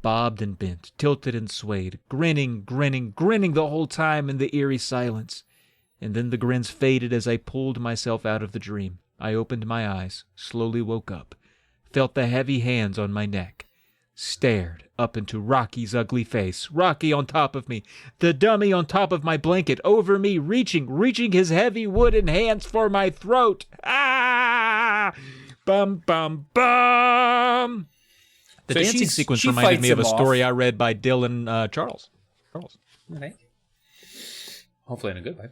Bobbed and bent, tilted and swayed, grinning the whole time in the eerie silence. And then the grins faded as I pulled myself out of the dream. I opened my eyes, slowly woke up, felt the heavy hands on my neck, stared up into Rocky's ugly face, Rocky on top of me, the dummy on top of my blanket, over me, reaching his heavy wooden hands for my throat. Ah! Bum, bum, bum! The dancing sequence reminded me of a story I read by Dylan Charles. Okay. Hopefully in a good way.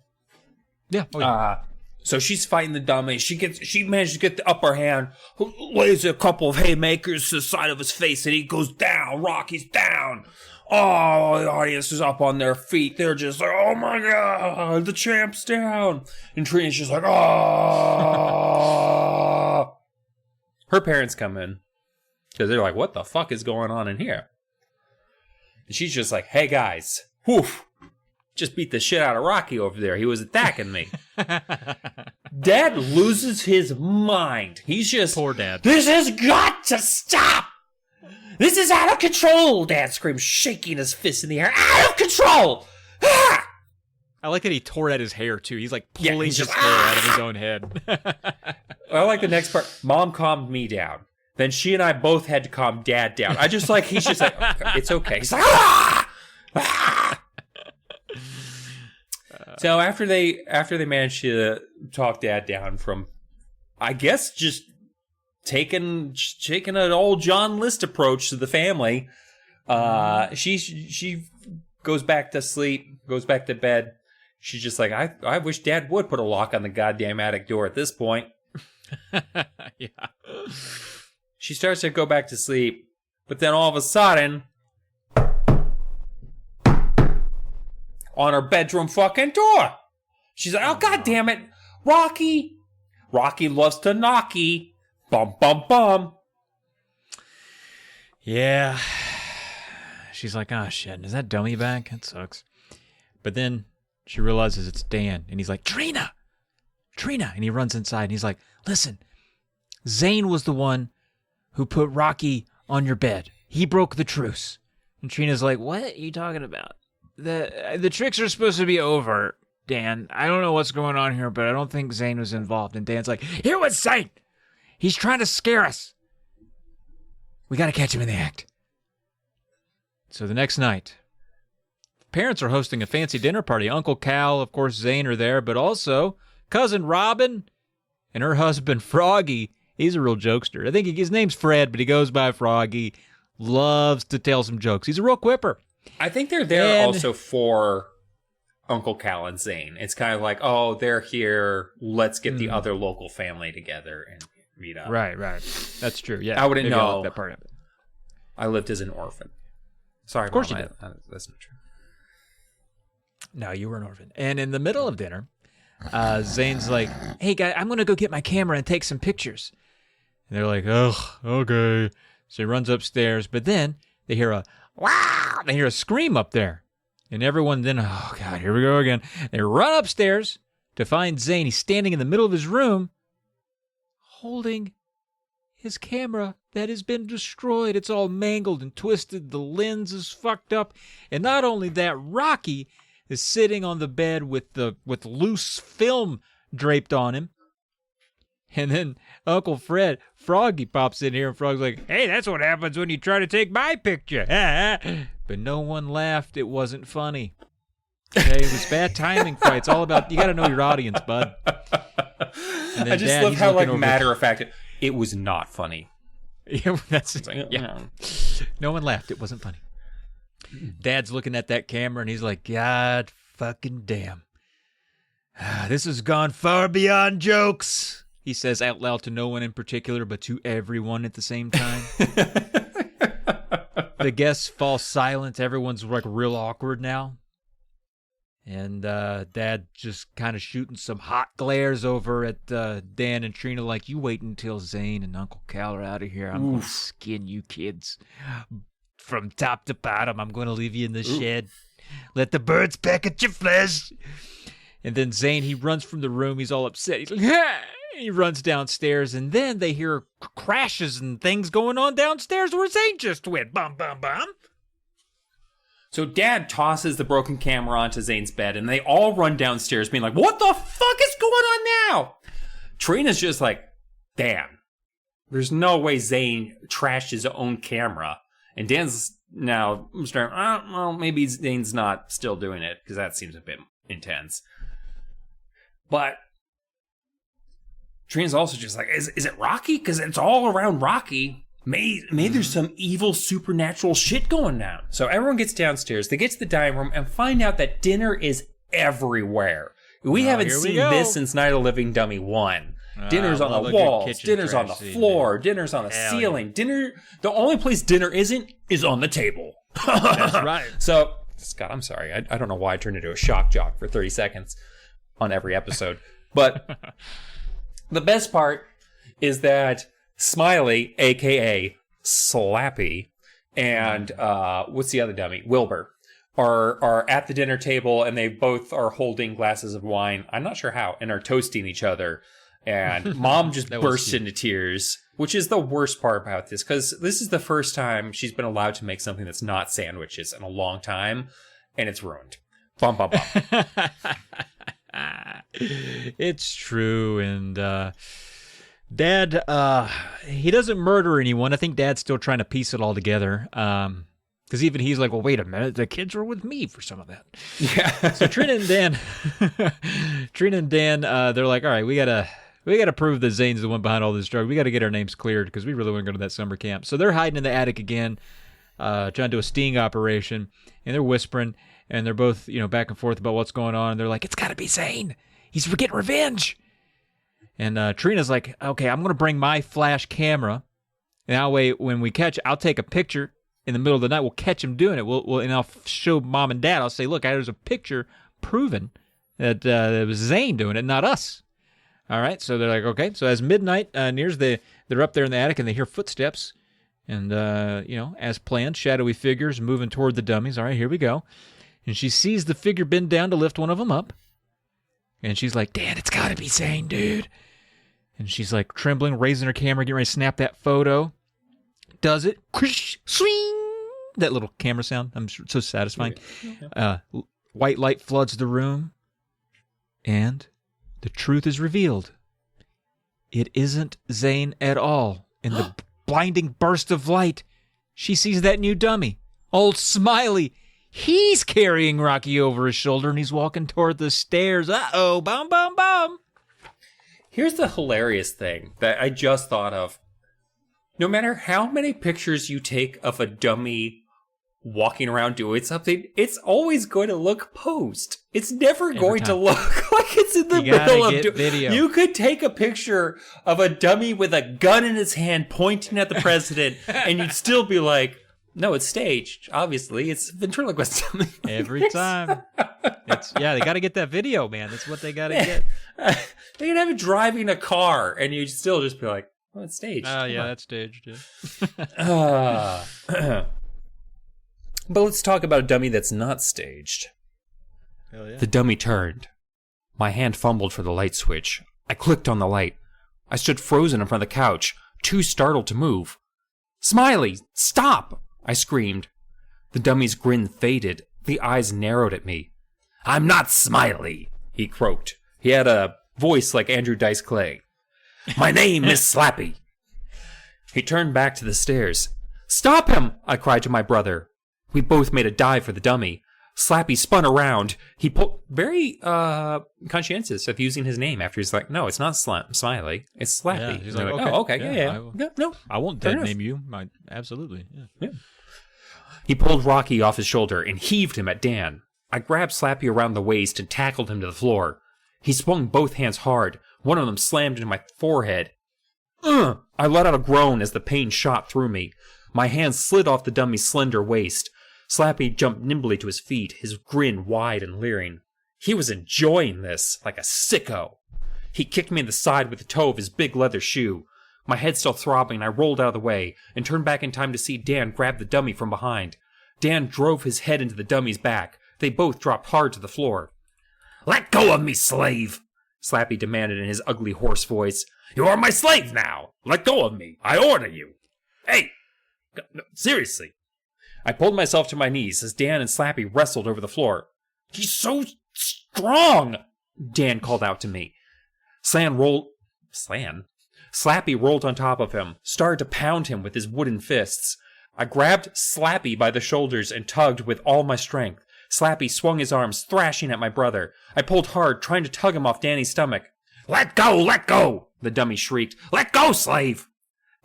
Yeah. Oh, yeah. So she's fighting the dummy. She managed to get the upper hand. Lays a couple of haymakers to the side of his face, and he goes down. Rocky's down. Oh, the audience is up on their feet. They're just like, oh my God, the champ's down. And Trina's just like, oh. Her parents come in. Because they're like, what the fuck is going on in here? And she's just like, hey guys, just beat the shit out of Rocky over there. He was attacking me. Dad loses his mind. He's just... Poor Dad. This has got to stop. This is out of control, Dad screams, shaking his fist in the air. Out of control! Ah! I like that he tore at his hair, too. He's like pulling his hair out of his own head. I like the next part. Mom calmed me down. Then she and I both had to calm Dad down. He's just like, it's okay. He's like, ah! Ah! So after they managed to talk Dad down from, I guess, just taking an old John List approach to the family, she goes back to sleep, goes back to bed. She's just like, I wish Dad would put a lock on the goddamn attic door at this point. Yeah. She starts to go back to sleep, but then all of a sudden, on her bedroom fucking door, she's like, oh, God damn it, Rocky. Rocky loves to knocky. Bum, bum, bum. Yeah. She's like, oh, shit, is that dummy back? That sucks. But then she realizes it's Dan, and he's like, Trina! And he runs inside, and he's like, listen, Zane was the one who put Rocky on your bed. He broke the truce. And Trina's like, what are you talking about? The tricks are supposed to be over, Dan. I don't know what's going on here, but I don't think Zane was involved. And Dan's like, it was Zane! He's trying to scare us. We got to catch him in the act. So the next night, parents are hosting a fancy dinner party. Uncle Cal, of course, Zane are there, but also cousin Robin and her husband Froggy. He's a real jokester. I think his name's Fred, but he goes by Froggy. Loves to tell some jokes. He's a real quipper. I think they're there also for Uncle Cal and Zane. It's kind of like, oh, they're here. Let's get the other local family together and meet up. Right. That's true. Yeah, I wouldn't know that part of it. I lived as an orphan. Sorry, of course Mom, you did. That's not true. No, you were an orphan. And in the middle of dinner, Zane's like, hey, guy, I'm going to go get my camera and take some pictures. And they're like, oh, okay. So he runs upstairs, but then they hear a wow! They hear a scream up there. And everyone then, oh, God, here we go again. They run upstairs to find Zane. He's standing in the middle of his room holding his camera that has been destroyed. It's all mangled and twisted. The lens is fucked up. And not only that, Rocky is sitting on the bed with loose film draped on him. And then Uncle Fred, Froggy, pops in here, and Frog's like, hey, that's what happens when you try to take my picture. But no one laughed. It wasn't funny. Okay, it was bad timing, Fry. It's all about, you got to know your audience, bud. I just love how, like, matter of fact, it was not funny. Yeah, No one laughed. It wasn't funny. Dad's looking at that camera, and he's like, God fucking damn. This has gone far beyond jokes. He says out loud to no one in particular, but to everyone at the same time. The guests fall silent. Everyone's like real awkward now. And Dad just kind of shooting some hot glares over at Dan and Trina like, you wait until Zane and Uncle Cal are out of here. I'm going to skin you kids. From top to bottom, I'm going to leave you in the shed. Let the birds peck at your flesh. And then Zane, he runs from the room. He's all upset. He's like, ah! He runs downstairs, and then they hear crashes and things going on downstairs where Zane just went. Bum, bum, bum. So Dad tosses the broken camera onto Zane's bed, and they all run downstairs being like, what the fuck is going on now? Trina's just like, damn. There's no way Zane trashed his own camera. And Dan's now starting, well, maybe Zane's not still doing it, because that seems a bit intense. But Trina's also just like, is it Rocky? Because it's all around Rocky. Maybe there's some evil supernatural shit going down. So everyone gets downstairs. They get to the dining room and find out that dinner is everywhere. We haven't seen this since Night of the Living Dummy 1. Dinner's on the walls. Dinner's on the floor. Dinner's on the ceiling. Yeah. Dinner. The only place dinner isn't is on the table. That's right. So, Scott, I'm sorry. I don't know why I turned into a shock jock for 30 seconds on every episode. But the best part is that Smiley, a.k.a. Slappy, and what's the other dummy? Wilbur, are at the dinner table, and they both are holding glasses of wine. I'm not sure how, and are toasting each other. And Mom just bursts into tears, which is the worst part about this, because this is the first time she's been allowed to make something that's not sandwiches in a long time, and it's ruined. Bum, bum, bum. It's true, and Dad, he doesn't murder anyone. I think Dad's still trying to piece it all together. Because even he's like, well, wait a minute, the kids were with me for some of that. Yeah. So Trina and Dan, they're like, all right, we gotta prove that Zane's the one behind all this drug. We gotta get our names cleared because we really want to go to that summer camp. So they're hiding in the attic again, trying to do a sting operation, and they're whispering, and they're both, back and forth about what's going on. And they're like, it's gotta be Zane. He's getting revenge. And Trina's like, okay, I'm going to bring my flash camera. And that way, when we catch, I'll take a picture in the middle of the night. We'll catch him doing it. And I'll show Mom and Dad. I'll say, look, there's a picture proving that it was Zane doing it, not us. All right, so they're like, okay. So as midnight nears, they're up there in the attic, and they hear footsteps. And, as planned, shadowy figures moving toward the dummies. All right, here we go. And she sees the figure bend down to lift one of them up. And she's like, Dad, it's got to be Zane, dude. And she's like trembling, raising her camera, getting ready to snap that photo. Does it. Swing! That little camera sound. I'm so satisfying. White light floods the room. And the truth is revealed. It isn't Zane at all. In the blinding burst of light, she sees that new dummy. Old Smiley. He's carrying Rocky over his shoulder, and he's walking toward the stairs. Uh-oh, bum, bum, bum. Here's the hilarious thing that I just thought of. No matter how many pictures you take of a dummy walking around doing something, it's always going to look posed. It's never going to look like it's in the middle of video. You could take a picture of a dummy with a gun in his hand pointing at the president, and you'd still be like, no, it's staged. Obviously, it's ventriloquist. Every time. They got to get that video, man. That's what they got to get. They can have it driving a car, and you'd still just be like, oh, it's staged. Oh, yeah, that's staged. Yeah. But let's talk about a dummy that's not staged. Hell yeah. The dummy turned. My hand fumbled for the light switch. I clicked on the light. I stood frozen in front of the couch, too startled to move. "Smiley, stop!" I screamed. The dummy's grin faded. The eyes narrowed at me. "I'm not Smiley," he croaked. He had a voice like Andrew Dice Clay. "My name is Slappy." He turned back to the stairs. "Stop him!" I cried to my brother. We both made a dive for the dummy. Slappy spun around. He pulled very conscientious of using his name after he's like, "No, it's not Smiley. It's Slappy." Yeah, he's like, "Oh, okay, yeah. No, I won't fair dead enough." name you. Absolutely. Yeah. He pulled Rocky off his shoulder and heaved him at Dan. I grabbed Slappy around the waist and tackled him to the floor. He swung both hands hard. One of them slammed into my forehead. I let out a groan as the pain shot through me. My hand slid off the dummy's slender waist. Slappy jumped nimbly to his feet, his grin wide and leering. He was enjoying this, like a sicko. He kicked me in the side with the toe of his big leather shoe. My head still throbbing, I rolled out of the way and turned back in time to see Dan grab the dummy from behind. Dan drove his head into the dummy's back. They both dropped hard to the floor. "Let go of me, slave!" Slappy demanded in his ugly, hoarse voice. "You are my slave now! Let go of me! I order you! Hey! No, seriously!" I pulled myself to my knees as Dan and Slappy wrestled over the floor. "He's so strong!" Dan called out to me. Slappy rolled on top of him, started to pound him with his wooden fists. I grabbed Slappy by the shoulders and tugged with all my strength. Slappy swung his arms, thrashing at my brother. I pulled hard, trying to tug him off Danny's stomach. "Let go! Let go!" the dummy shrieked. "Let go, slave!"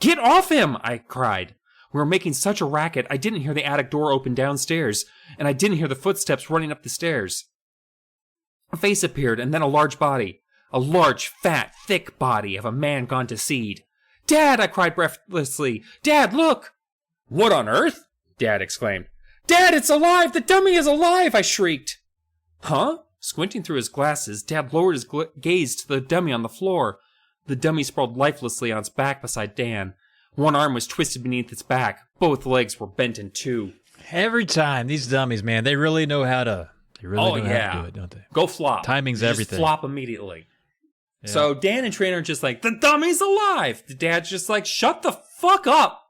"Get off him!" I cried. We were making such a racket, I didn't hear the attic door open downstairs, and I didn't hear the footsteps running up the stairs. A face appeared, and then a large body. A large, fat, thick body of a man gone to seed. "Dad!" I cried breathlessly. "Dad, look!" "What on earth?" Dad exclaimed. "Dad, it's alive! The dummy is alive!" I shrieked. "Huh?" Squinting through his glasses, Dad lowered his gaze to the dummy on the floor. The dummy sprawled lifelessly on its back beside Dan. One arm was twisted beneath its back. Both legs were bent in two. Every time, these dummies, man, they really know how to. They really know how to do it, don't they? Go flop. Timing's everything. Just flop immediately. Yeah. So Dan and Trina are just like, "The dummy's alive!" The dad's just like, "Shut the fuck up!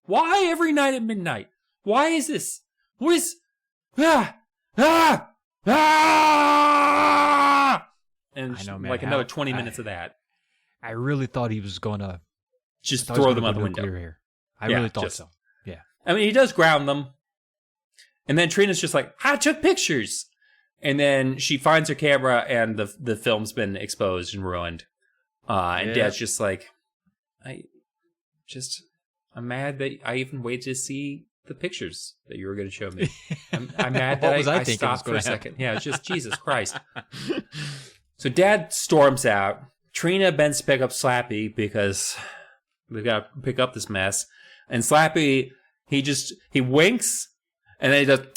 Why every night at midnight? Why is this? What is... And I know, man. like another 20 minutes of that. I really thought he was going to... Just throw them out the window. Here. I really thought so. Yeah. I mean, he does ground them. And then Trina's just like, "I took pictures." And then she finds her camera and the film's been exposed and ruined. And Dad's just like, I'm mad that I even waited to see the pictures that you were going to show me. I'm mad that I stopped for a second. Yeah, it's just Jesus Christ. So Dad storms out. Trina bends to pick up Slappy because they've got to pick up this mess. And Slappy, he winks and then he does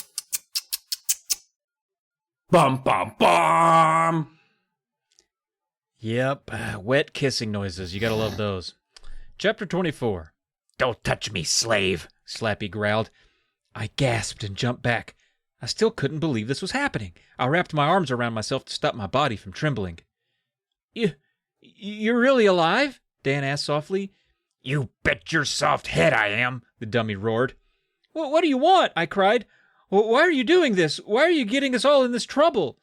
bum, bum, bum. Yep, wet kissing noises. You gotta love those. Chapter 24. "Don't touch me, slave," Slappy growled. I gasped and jumped back. I still couldn't believe this was happening. I wrapped my arms around myself to stop my body from trembling. You're really alive?" Dan asked softly. "You bet your soft head I am," the dummy roared. What do you want?" I cried. "Why are you doing this? Why are you getting us all in this trouble?"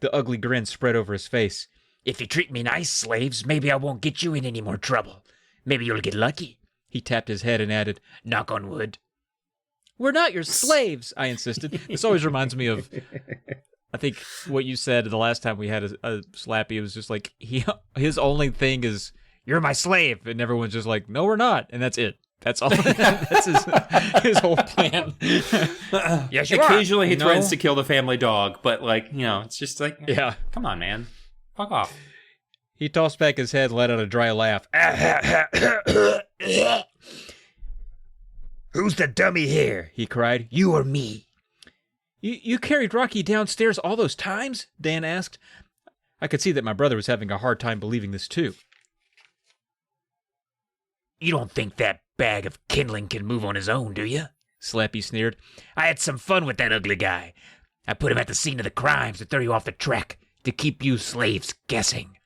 The ugly grin spread over his face. "If you treat me nice, slaves, maybe I won't get you in any more trouble. Maybe you'll get lucky." He tapped his head and added, "Knock on wood." "We're not your slaves," I insisted. This always reminds me of, I think, what you said the last time we had a Slappy. It was just like, his only thing is, "You're my slave." And everyone's just like, "No, we're not." And that's it. That's all. That's his whole plan. Yes, occasionally he threatens to kill the family dog, but it's just like, yeah, come on, man, fuck off. He tossed back his head and let out a dry laugh. "Who's the dummy here?" he cried. "You or me?" You carried Rocky downstairs all those times?" Dan asked. I could see that my brother was having a hard time believing this too. "You don't think that bag of kindling can move on his own, do you?" Slappy sneered. I had some fun with that ugly guy. I put him at the scene of the crimes to throw you off the track, to keep you slaves guessing.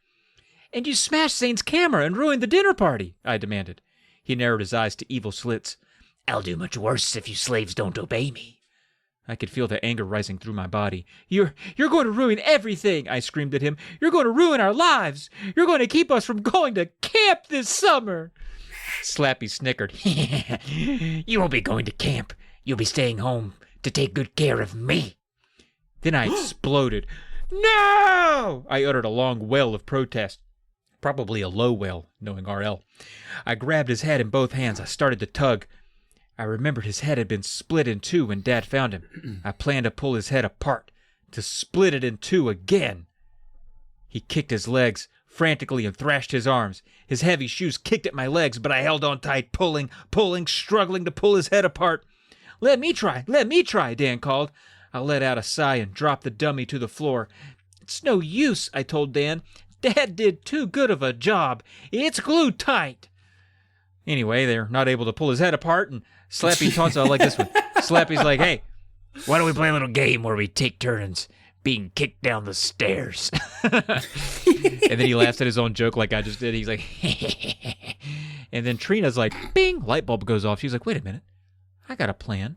And you smashed Zane's camera and ruined the dinner party, I demanded. He narrowed his eyes to evil slits. I'll do much worse if you slaves don't obey me. I could feel the anger rising through my body. You're going to ruin everything, I screamed at him. You're going to ruin our lives. You're going to keep us from going to camp this summer. Slappy snickered. You won't be going to camp. You'll be staying home to take good care of me. Then I exploded. No! I uttered a long wail of protest. Probably a low wail, knowing RL. I grabbed his head in both hands. I started to tug. I remembered his head had been split in two when Dad found him. I planned to pull his head apart, to split it in two again. He kicked his legs frantically and thrashed his arms. His heavy shoes kicked at my legs, but I held on tight, pulling, struggling to pull his head apart. Let me try, Dan called. I let out a sigh and dropped the dummy to the floor. It's no use, I told Dan. Dad did too good of a job. It's glued tight. Anyway, they're not able to pull his head apart, and Slappy taunts out like this one. Slappy's like, hey, why don't we play a little game where we take turns being kicked down the stairs? And then he laughs at his own joke like I just did. He's like, and then Trina's like, bing, light bulb goes off. She's like, wait a minute. I got a plan.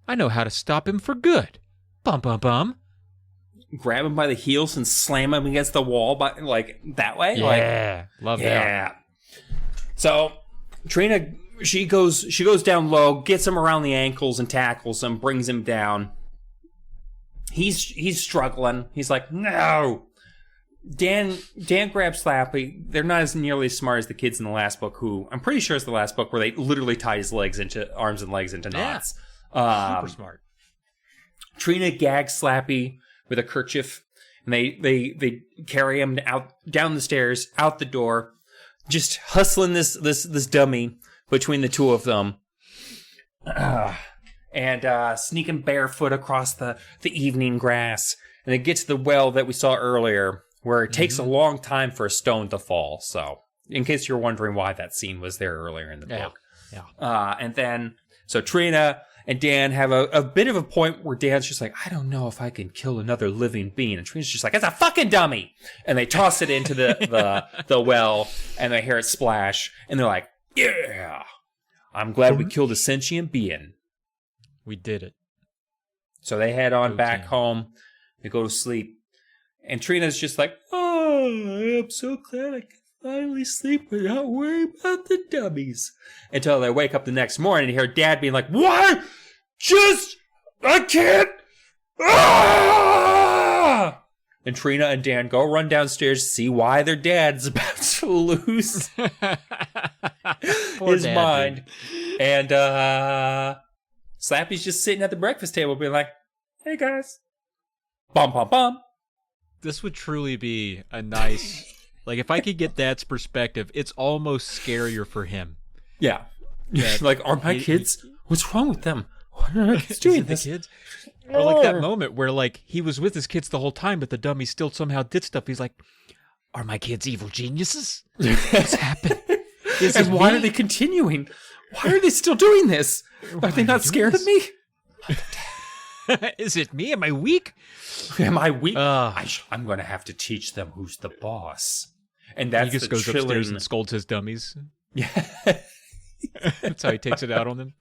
I know how to stop him for good. Bum, bum, bum. Grab him by the heels and slam him against the wall, like that way? Yeah, love that. Yeah. So Trina, she goes down low, gets him around the ankles and tackles him, brings him down. He's struggling. He's like, no. Dan grabs Slappy. They're not as nearly as smart as the kids in the last book, who I'm pretty sure is the last book where they literally tied his arms and legs into knots. Super smart. Trina gags Slappy with a kerchief, and they carry him down the stairs, out the door, just hustling this dummy between the two of them, and sneaking barefoot across the evening grass, and they get to the well that we saw earlier, where it takes a long time for a stone to fall. So, in case you're wondering why that scene was there earlier in the book, and then so Trina and Dan have a bit of a point where Dan's just like, I don't know if I can kill another living being. And Trina's just like, it's a fucking dummy. And they toss it into the well, and they hear it splash. And they're like, yeah, I'm glad we killed a sentient being. We did it. So they head on back home. They go to sleep. And Trina's just like, oh, I'm so glad I can finally sleep without worrying about the dummies. Until they wake up the next morning and hear Dad being like, what? I can't. Ah! And Trina and Dan go run downstairs to see why their dad's about to lose his mind. Dude. And Slappy's just sitting at the breakfast table being like, hey guys. Bum, bum, bum. This would truly be a nice... Like, if I could get Dad's perspective, it's almost scarier for him. Yeah. Like, are my kids... What's wrong with them? What are my kids doing this? Kids? Or like that moment where, like, he was with his kids the whole time, but the dummy still somehow did stuff. He's like, are my kids evil geniuses? What's happened? And why are they continuing? Why are they still doing this? Are they not scared of me? Is it me? Am I weak? Am I weak? I'm going to have to teach them who's the boss. And that's he just goes upstairs and scolds his dummies. Yeah. That's how he takes it out on them.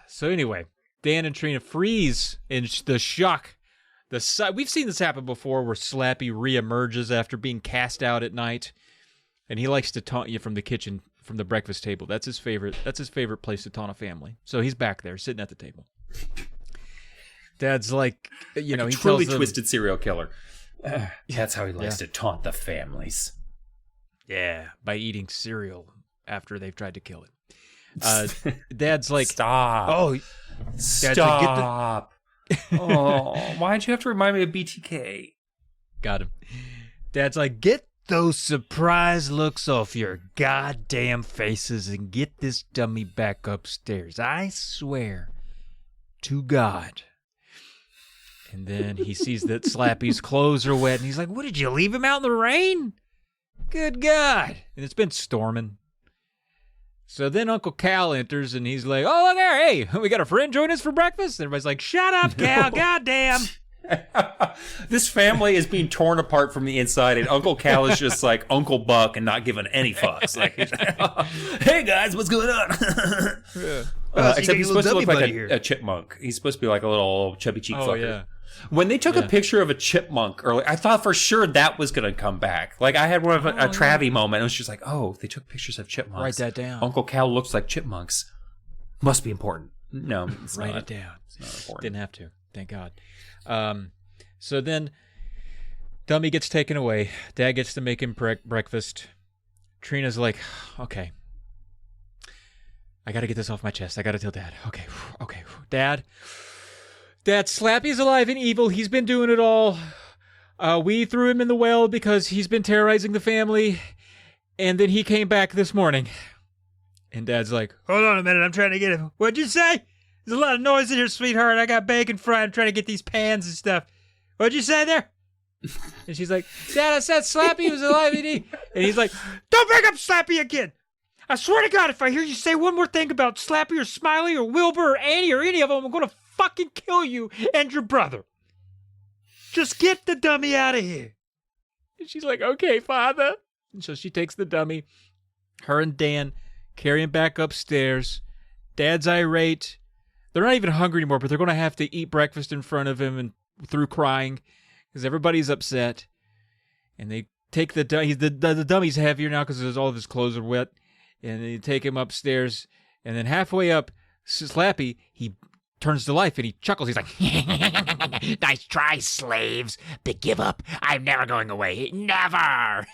So anyway, Dan and Trina freeze in the shock. We've seen this happen before where Slappy reemerges after being cast out at night. And he likes to taunt you from the kitchen, from the breakfast table. That's his favorite place to taunt a family. So he's back there sitting at the table. Dad's like, he truly twisted serial killer. That's how he likes to taunt the families. Yeah, by eating cereal after they've tried to kill it. Dad's like, stop. Oh, stop. Oh, why'd you have to remind me of BTK? Got him. Dad's like, get those surprise looks off your goddamn faces and get this dummy back upstairs. I swear to God. And then he sees that Slappy's clothes are wet, and he's like, what, did you leave him out in the rain? Good God. And it's been storming. So then Uncle Cal enters, and he's like, oh, look there, hey, we got a friend join us for breakfast? And everybody's like, shut up, Cal, goddamn. This family is being torn apart from the inside, and Uncle Cal is just like Uncle Buck and not giving any fucks. Like, hey guys, what's going on? Except he's supposed to look like a chipmunk. He's supposed to be like a little chubby cheek fucker. Yeah. When they took a picture of a chipmunk earlier, I thought for sure that was going to come back. Like, I had one of a Travie moment. It was just like, oh, they took pictures of chipmunks. Write that down. Uncle Cal looks like chipmunks. Must be important. No, it's Write not. it down. It's not important. Didn't have to. Thank God. So then Dummy gets taken away. Dad gets to make him breakfast. Trina's like, okay, I got to get this off my chest. I got to tell Dad. Okay. Dad, Slappy's alive and evil. He's been doing it all. We threw him in the well because he's been terrorizing the family. And then he came back this morning. And Dad's like, hold on a minute. I'm trying to get him. What'd you say? There's a lot of noise in here, sweetheart. I got bacon fried. I'm trying to get these pans and stuff. What'd you say there? And she's like, Dad, I said Slappy was alive. And he's like, don't bring up Slappy again. I swear to God, if I hear you say one more thing about Slappy or Smiley or Wilbur or Annie or any of them, I'm going to fucking kill you and your brother. Just get the dummy out of here. And she's like, okay, Father. And so she takes the dummy. Her and Dan carry him back upstairs. Dad's irate. They're not even hungry anymore, but they're going to have to eat breakfast in front of him and through crying because everybody's upset. And they take the dummy's heavier now because all of his clothes are wet. And they take him upstairs. And then halfway up, Slappy, he turns to life and he chuckles. He's like, nice try, slaves. But give up. I'm never going away. Never.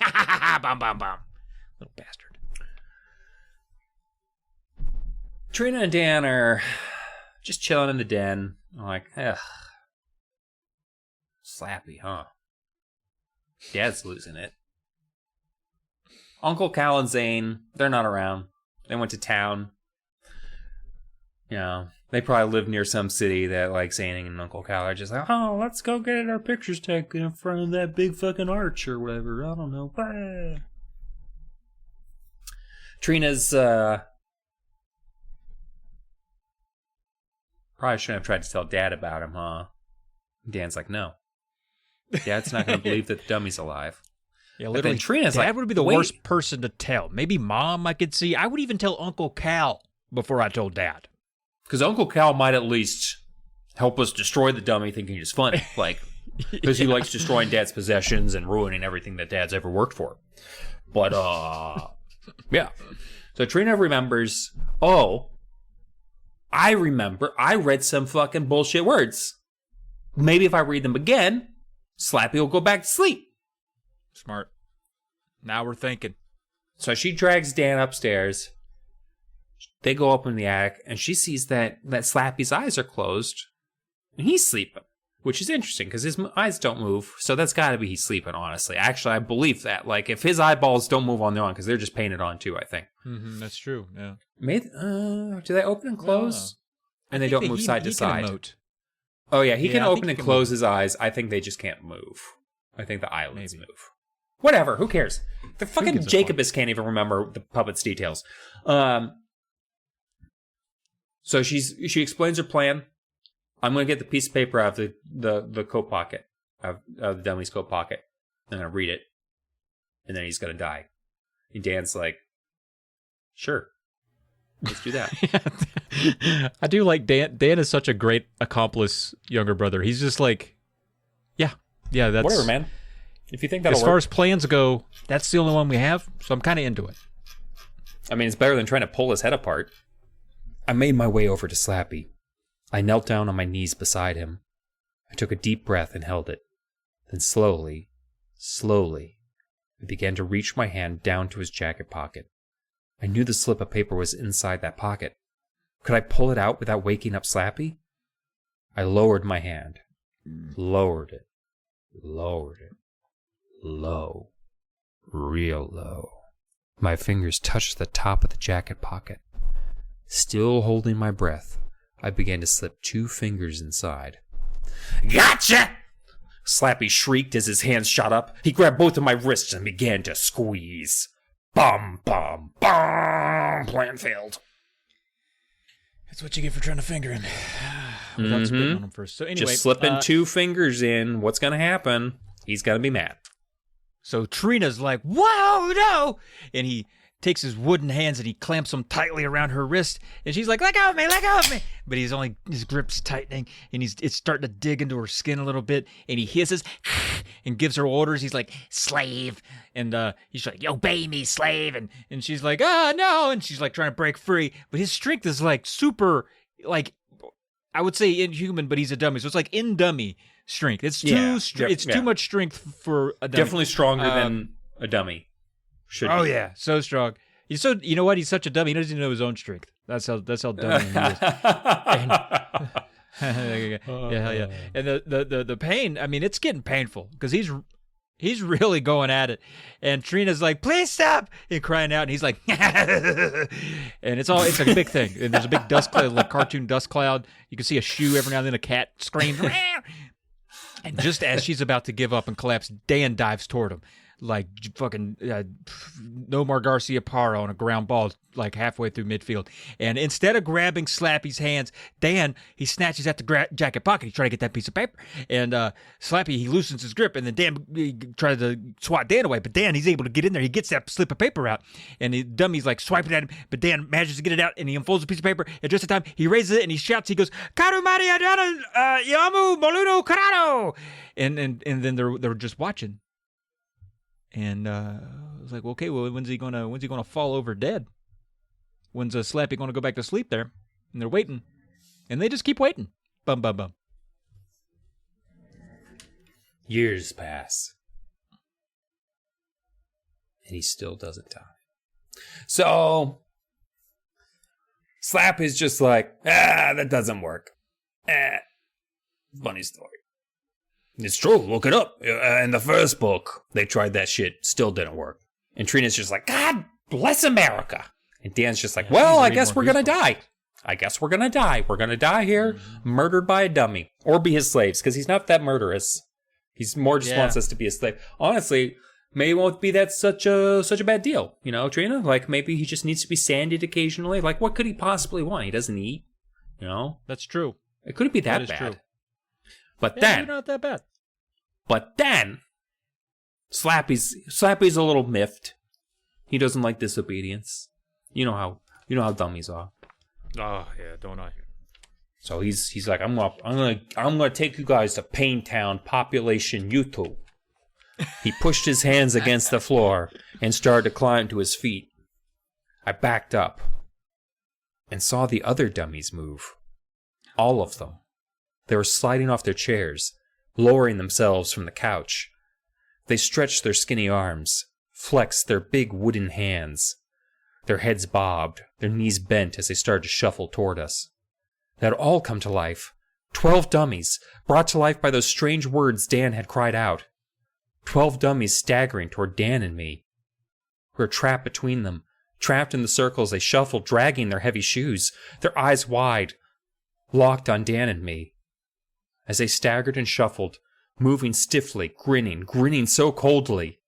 Bum, bum, bum. Little bastard. Trina and Dan are just chilling in the den. I'm like, ugh. Slappy, huh? Dad's losing it. Uncle Cal and Zane, they're not around. They went to town. You know, they probably live near some city that, like, Zane and Uncle Cal are just like, oh, let's go get our pictures taken in front of that big fucking arch or whatever. I don't know. Bah. Trina's, probably shouldn't have tried to tell Dad about him, huh? Dan's like, no. Dad's not going to believe that the dummy's alive. Yeah, literally. Trina's Dad like, would be the worst person to tell. Maybe Mom I could see. I would even tell Uncle Cal before I told Dad. Because Uncle Cal might at least help us destroy the dummy thinking it's funny. Like, because he likes destroying Dad's possessions and ruining everything that Dad's ever worked for. But, yeah. So Trina remembers, I remember I read some fucking bullshit words. Maybe if I read them again, Slappy will go back to sleep. Smart. Now we're thinking. So she drags Dan upstairs. They go up in the attic, and she sees that Slappy's eyes are closed, and he's sleeping, which is interesting because his eyes don't move. So that's got to be he's sleeping. Honestly, actually, I believe that. Like if his eyeballs don't move on their own, because they're just painted on too. I think. Mm-hmm, that's true. Yeah. Do they open and close? And they don't move side to side. Emote. Oh yeah, he can open and close his eyes. I think they just can't move. I think the eyelids move. Whatever. Who cares? The fucking Jacobus can't even remember the puppet's details. So she explains her plan. I'm going to get the piece of paper out of the coat pocket, of the dummy's coat pocket. I'm going to read it. And then he's going to die. And Dan's like, sure. Let's do that. I do like Dan. Dan is such a great accomplice younger brother. He's just like, yeah, that's... Whatever, man. If you think that'll work. As far as plans go, that's the only one we have, so I'm kind of into it. I mean, it's better than trying to pull his head apart. I made my way over to Slappy. I knelt down on my knees beside him. I took a deep breath and held it. Then slowly, I began to reach my hand down to his jacket pocket. I knew the slip of paper was inside that pocket. Could I pull it out without waking up Slappy? I lowered my hand. Lowered it. Low. Real low. My fingers touched the top of the jacket pocket. Still holding my breath, I began to slip 2 fingers inside. Gotcha! Slappy shrieked as his hands shot up. He grabbed both of my wrists and began to squeeze. Bum, bum, bum! plan failed. That's what you get for trying to finger him without spitting on him first. So anyway, just slipping 2 fingers in. What's going to happen? He's going to be mad. So Trina's like, "Whoa, no!" And he takes his wooden hands and he clamps them tightly around her wrist. And she's like, "Let go of me, let go of me!" But his grip's tightening, and it's starting to dig into her skin a little bit. And he hisses and gives her orders. He's like, "Slave!" And he's like, "Obey me, slave!" And she's like, "Ah, no!" And she's like trying to break free. But his strength is like super, like, I would say inhuman, but he's a dummy. So it's like in dummy strength. It's too much strength for a dummy. Definitely stronger than a dummy. Should be. Yeah, so strong. You know what? He's such a dummy. He doesn't even know his own strength. That's how dummy he is. Yeah. And the pain. I mean, it's getting painful because he's really going at it. And Trina's like, "Please stop!" and crying out. And he's like, and it's a big thing. And there's a big dust cloud, like cartoon dust cloud. You can see a shoe every now and then. A cat screams. And just as she's about to give up and collapse, Dan dives toward him. Like fucking Nomar Garcia Parra on a ground ball, like halfway through midfield. And instead of grabbing Slappy's hands, Dan, he snatches at the jacket pocket. He's trying to get that piece of paper. And Slappy, he loosens his grip. And then Dan, he tries to swat Dan away. But Dan, he's able to get in there. He gets that slip of paper out. And the dummy's like swiping at him. But Dan manages to get it out. And he unfolds a piece of paper. And just in time, he raises it and he shouts. He goes, "Karu Maria Yamu Moluno Karado!" And then they're just watching. And I was like, well, okay, well, when's he gonna fall over dead? When's Slappy gonna go back to sleep there? And they're waiting, and they just keep waiting. Bum bum bum. Years pass, and he still doesn't die. So Slap is just like, that doesn't work. Funny story. It's true. Look it up. In the first book, they tried that shit. Still didn't work. And Trina's just like, "God bless America." And Dan's just like, "Well, I guess we're going to die. I guess we're going to die. We're going to die here, murdered by a dummy. Or be his slaves, because he's not that murderous. He's more just wants us to be a slave." Honestly, maybe it won't be that such a bad deal. You know, Trina? Like, maybe he just needs to be sanded occasionally. Like, what could he possibly want? He doesn't eat. You know? That's true. It couldn't be that bad. True. But then, not that bad. But then, Slappy's a little miffed. He doesn't like disobedience. You know how dummies are. Oh yeah, don't I? So he's like, I'm gonna take you guys to Paintown, population U2. He pushed his hands against the floor and started to climb to his feet. I backed up and saw the other dummies move. All of them. They were sliding off their chairs, lowering themselves from the couch. They stretched their skinny arms, flexed their big wooden hands. Their heads bobbed, their knees bent as they started to shuffle toward us. They had all come to life. 12 dummies, brought to life by those strange words Dan had cried out. 12 dummies staggering toward Dan and me. We were trapped between them, trapped in the circles they shuffled, dragging their heavy shoes, their eyes wide, locked on Dan and me. As they staggered and shuffled, moving stiffly, grinning so coldly,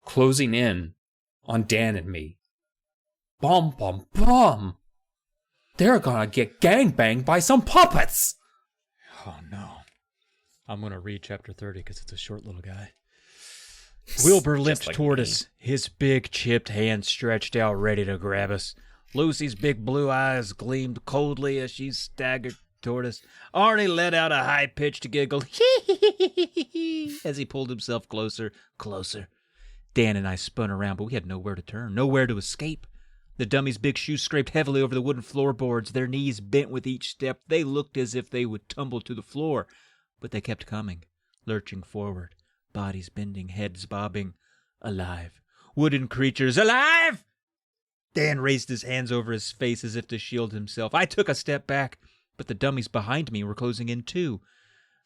closing in on Dan and me. Bum, bum, bum! They're gonna get gangbanged by some puppets! Oh no. I'm gonna read chapter 30 because it's a short little guy. Wilbur limped toward us, his big chipped hand stretched out ready to grab us. Lucy's big blue eyes gleamed coldly as she staggered toward us. Arnie let out a high-pitched giggle as he pulled himself closer. Dan and I spun around, but we had nowhere to turn, nowhere to escape. The dummies' big shoes scraped heavily over the wooden floorboards, their knees bent with each step. They looked as if they would tumble to the floor, but they kept coming, lurching forward, bodies bending, heads bobbing. Alive. Wooden creatures, alive! Dan raised his hands over his face as if to shield himself. I took a step back, but the dummies behind me were closing in too.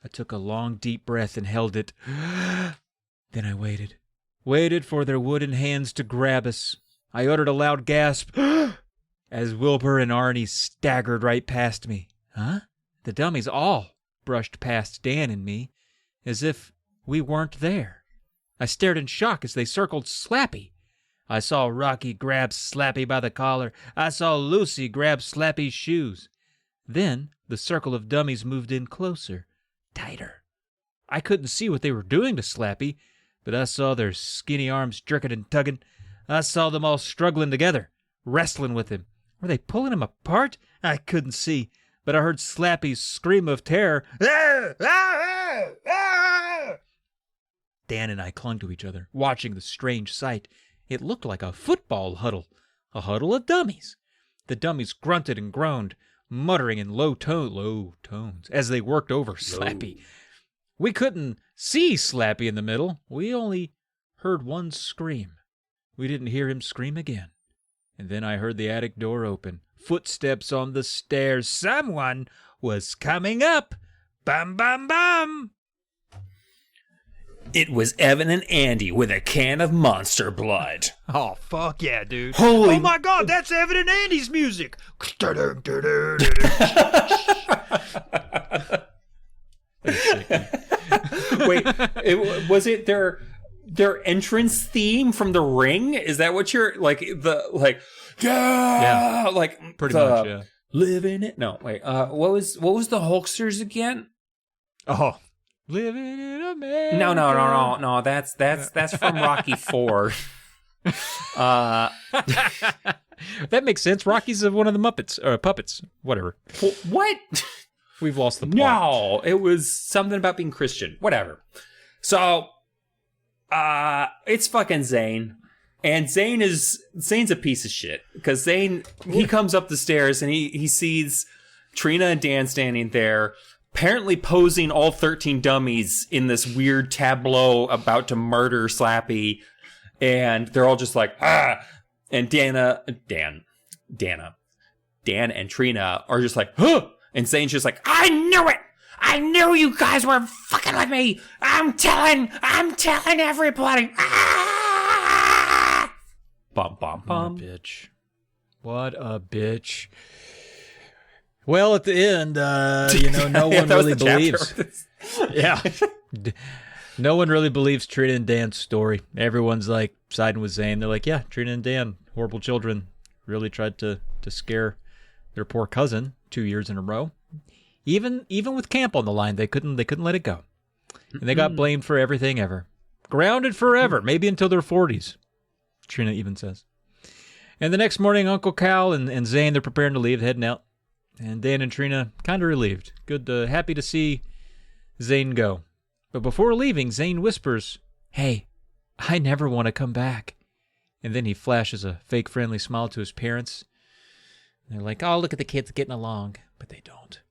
I took a long, deep breath and held it. Then I waited for their wooden hands to grab us. I uttered a loud gasp as Wilbur and Arnie staggered right past me. Huh? The dummies all brushed past Dan and me, as if we weren't there. I stared in shock as they circled Slappy. I saw Rocky grab Slappy by the collar. I saw Lucy grab Slappy's shoes. Then the circle of dummies moved in closer, tighter. I couldn't see what they were doing to Slappy, but I saw their skinny arms jerking and tugging. I saw them all struggling together, wrestling with him. Were they pulling him apart? I couldn't see, but I heard Slappy's scream of terror. Dan and I clung to each other, watching the strange sight. It looked like a football huddle, a huddle of dummies. The dummies grunted and groaned, muttering in low tones as they worked over Slappy. We couldn't see Slappy in the middle. We only heard one scream. We didn't hear him scream again. And then I heard the attic door open, footsteps on the stairs. Someone was coming up. Bum, bum, bum. It was Evan and Andy with a can of Monster Blood. Oh, fuck yeah, dude. Holy... Oh, my God, that's Evan and Andy's music. Wait, was it their entrance theme from The Ring? Is that what you're, like, yeah, like, pretty much, yeah. Living it? No, wait, what was the Hulksters again? Oh. Living in America. No. That's from Rocky IV. That makes sense. Rocky's one of the Muppets or puppets, whatever. What? We've lost the plot. No, it was something about being Christian. Whatever. So, it's fucking Zane, and Zane's a piece of shit because Zane, he comes up the stairs and he sees Trina and Dan standing there, apparently posing all 13 dummies in this weird tableau about to murder Slappy, and they're all just like, ah! And Dan and Trina are just like, huh! And Zane's just like, I knew it! I knew you guys were fucking with me! I'm telling everybody! Ah! Bum, bum, bum. What a bitch. What a bitch. Well, at the end, no one really believes. Yeah. No one really believes Trina and Dan's story. Everyone's like siding with Zane. They're like, yeah, Trina and Dan, horrible children, really tried to scare their poor cousin 2 years in a row. Even with camp on the line, they couldn't let it go. And they got blamed for everything ever. Grounded forever, maybe until their 40s, Trina even says. And the next morning, Uncle Cal and Zane, they're preparing to leave, heading out. And Dan and Trina kind of relieved. Good, happy to see Zane go. But before leaving, Zane whispers, "Hey, I never want to come back." And then he flashes a fake friendly smile to his parents. And they're like, "Oh, look at the kids getting along." But they don't.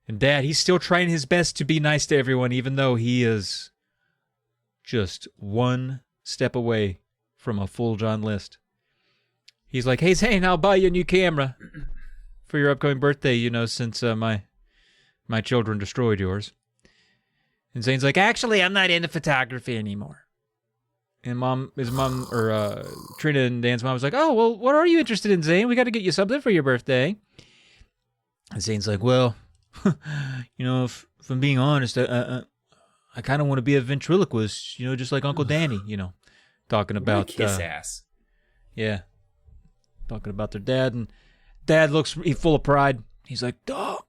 And Dad, he's still trying his best to be nice to everyone, even though he is just one step away from a full John list. He's like, "Hey, Zane, I'll buy you a new camera for your upcoming birthday, since my children destroyed yours." And Zane's like, "Actually, I'm not into photography anymore." And Trina and Dan's mom was like, "Oh, well, what are you interested in, Zane? We got to get you something for your birthday." And Zane's like, "Well, if I'm being honest, I kind of want to be a ventriloquist, just like Uncle Danny, talking about kiss ass." Yeah. Talking about their dad, and Dad looks full of pride. He's like, "Oh,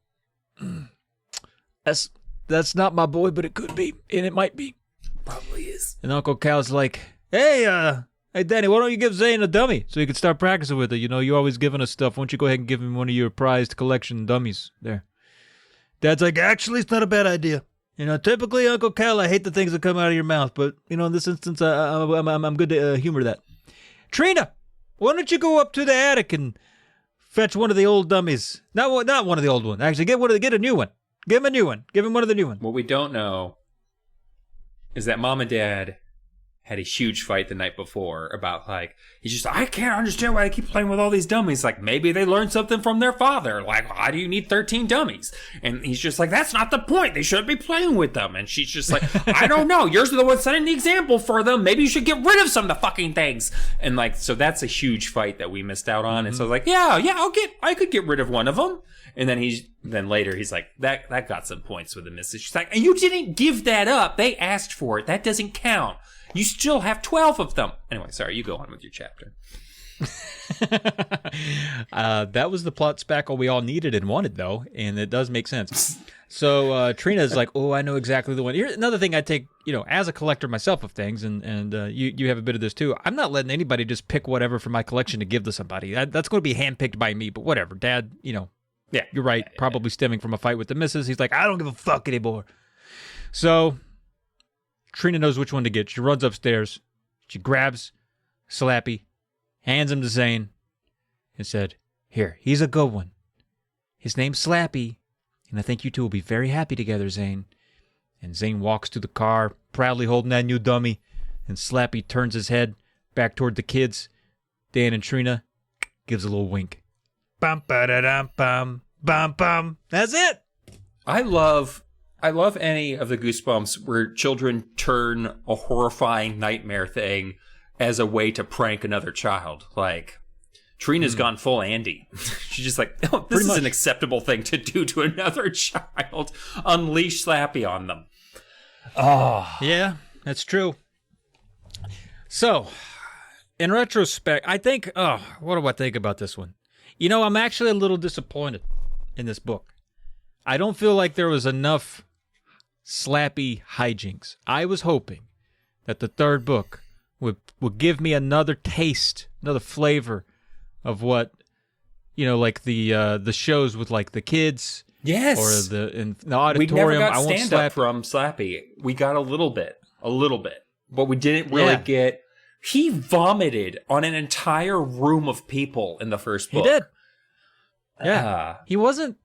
that's not my boy, but it could be, and it might be. Probably is." And Uncle Cal's like, Hey, Danny, why don't you give Zane a dummy so he can start practicing with it? You're always giving us stuff. Why don't you go ahead and give him one of your prized collection dummies there?" Dad's like, "Actually, it's not a bad idea. Typically, Uncle Cal, I hate the things that come out of your mouth, but in this instance, I'm good to humor that. Trina, why don't you go up to the attic and fetch one of the old dummies? Not one of the old ones. Actually, get a new one. Give him a new one. Give him one of the new ones." What we don't know is that Mom and Dad had a huge fight the night before about, he's just like, "I can't understand why they keep playing with all these dummies. Maybe they learned something from their father. Why do you need 13 dummies?" And he's just like, "That's not the point. They shouldn't be playing with them." And she's just like, "I don't know. You're the one setting the example for them. Maybe you should get rid of some of the fucking things." And so that's a huge fight that we missed out on. Mm-hmm. And so I was like, I could get rid of one of them. And then later he's like, that got some points with the missus. She's like, "And you didn't give that up. They asked for it. That doesn't count." You still have 12 of them. Anyway, sorry, you go on with your chapter. That was the plot spackle we all needed and wanted, though, and it does make sense. So Trina is like, oh, I know exactly the one. Here's another thing I take, as a collector myself of things, and you have a bit of this too. I'm not letting anybody just pick whatever from my collection to give to somebody. That's going to be handpicked by me, but whatever. Dad, yeah, you're right. Probably stemming from a fight with the missus. He's like, I don't give a fuck anymore. So Trina knows which one to get. She runs upstairs. She grabs Slappy, hands him to Zane, and said, here, he's a good one. His name's Slappy, and I think you two will be very happy together, Zane. And Zane walks to the car, proudly holding that new dummy, and Slappy turns his head back toward the kids. Dan and Trina gives a little wink. Bum ba da dum bum bum bum. That's it. I love any of the Goosebumps where children turn a horrifying nightmare thing as a way to prank another child. Like, Trina's gone full Andy. She's just like, oh, this is an acceptable thing to do to another child. Unleash Slappy on them. Oh. Yeah, that's true. So, in retrospect, I think, what do I think about this one? I'm actually a little disappointed in this book. I don't feel like there was enough Slappy hijinks. I was hoping that the third book would give me another taste, another flavor of what, like the shows with like the kids. Yes. Or in the auditorium. We never got stand-up from Slappy. We got a little bit. But we didn't really get... He vomited on an entire room of people in the first book. He did. Yeah. He wasn't...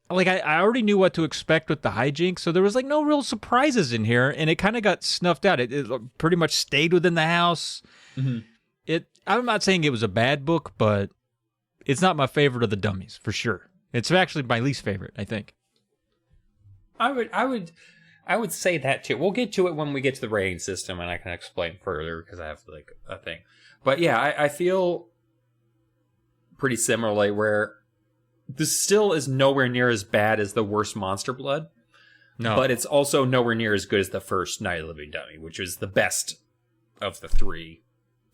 Like, I already knew what to expect with the hijinks, so there was, like, no real surprises in here, and it kind of got snuffed out. It pretty much stayed within the house. Mm-hmm. I'm not saying it was a bad book, but it's not my favorite of the dummies, for sure. It's actually my least favorite, I think. I would say that, too. We'll get to it when we get to the rating system, and I can explain further, because I have, like, a thing. But, yeah, I feel pretty similarly, where... This still is nowhere near as bad as the worst Monster Blood. No. But it's also nowhere near as good as the first Night of the Living Dummy, which is the best of the three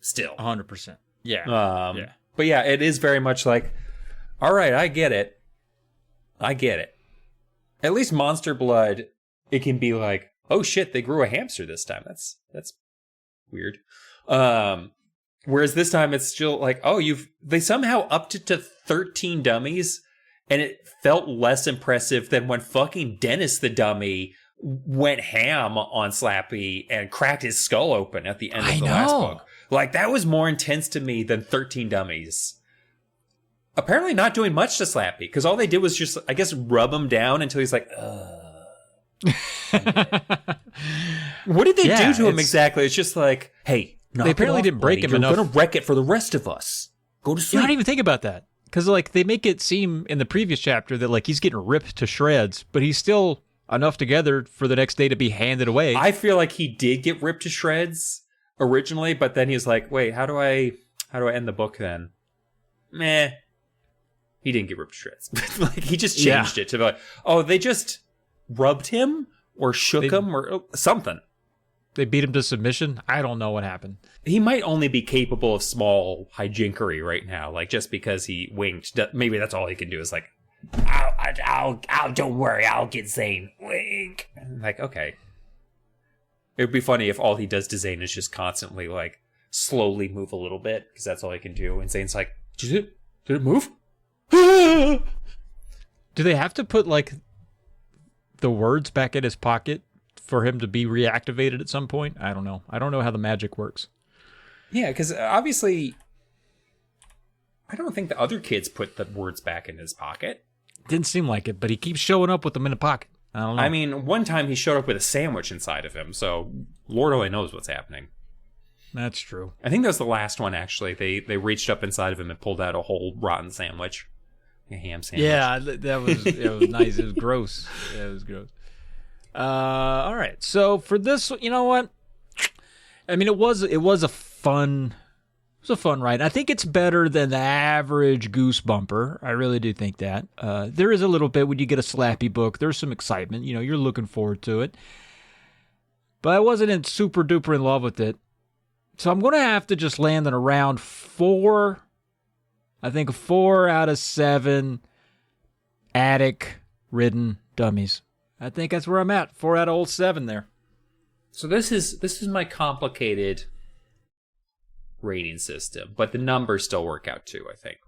still. 100%. Yeah. But yeah, it is very much like, all right, I get it. At least Monster Blood, it can be like, oh shit, they grew a hamster this time. That's weird. Whereas this time it's still like, oh, they somehow upped it to 13 dummies, and it felt less impressive than when fucking Dennis the dummy went ham on Slappy and cracked his skull open at the end of the last book. Like, that was more intense to me than 13 dummies. Apparently not doing much to Slappy, because all they did was just, I guess, rub him down until he's like, What did they do to him exactly? It's just like, hey... They apparently didn't break him enough. You're going to wreck it for the rest of us. Go to sleep. I don't even think about that. Because, like, they make it seem in the previous chapter that, like, he's getting ripped to shreds, but he's still enough together for the next day to be handed away. I feel like he did get ripped to shreds originally, but then he's like, wait, how do I end the book then? Meh. He didn't get ripped to shreds. Like, he just changed it to be like, oh, they just rubbed him or shook him or something. They beat him to submission. I don't know what happened. He might only be capable of small hijinkery right now. Like, just because he winked, maybe that's all he can do is like, I'll don't worry, I'll get Zane. Wink. Like, okay. It would be funny if all he does to Zane is just constantly, like, slowly move a little bit, because that's all he can do. And Zane's like, did it move? Do they have to put, like, the words back in his pocket for him to be reactivated at some point? I don't know. I don't know how the magic works. Yeah, because obviously, I don't think the other kids put the words back in his pocket. Didn't seem like it, but he keeps showing up with them in the pocket. I don't know. I mean, one time he showed up with a sandwich inside of him, so Lord only knows what's happening. That's true. I think that was the last one, actually. They reached up inside of him and pulled out a whole rotten sandwich. A ham sandwich. Yeah, it was nice. It was gross. Yeah, it was gross. All right. So for this, you know what? I mean, it was a fun ride. I think it's better than the average Goosebumper. I really do think that. There is a little bit when you get a Slappy book. There's some excitement. You know, you're looking forward to it. but I wasn't super duper in love with it. So I'm going to have to just land on around 4. I think 4 out of 7 attic-ridden dummies. I think that's where I'm at. 4 out of old 7 there. So this is my complicated rating system, but the numbers still work out too, I think.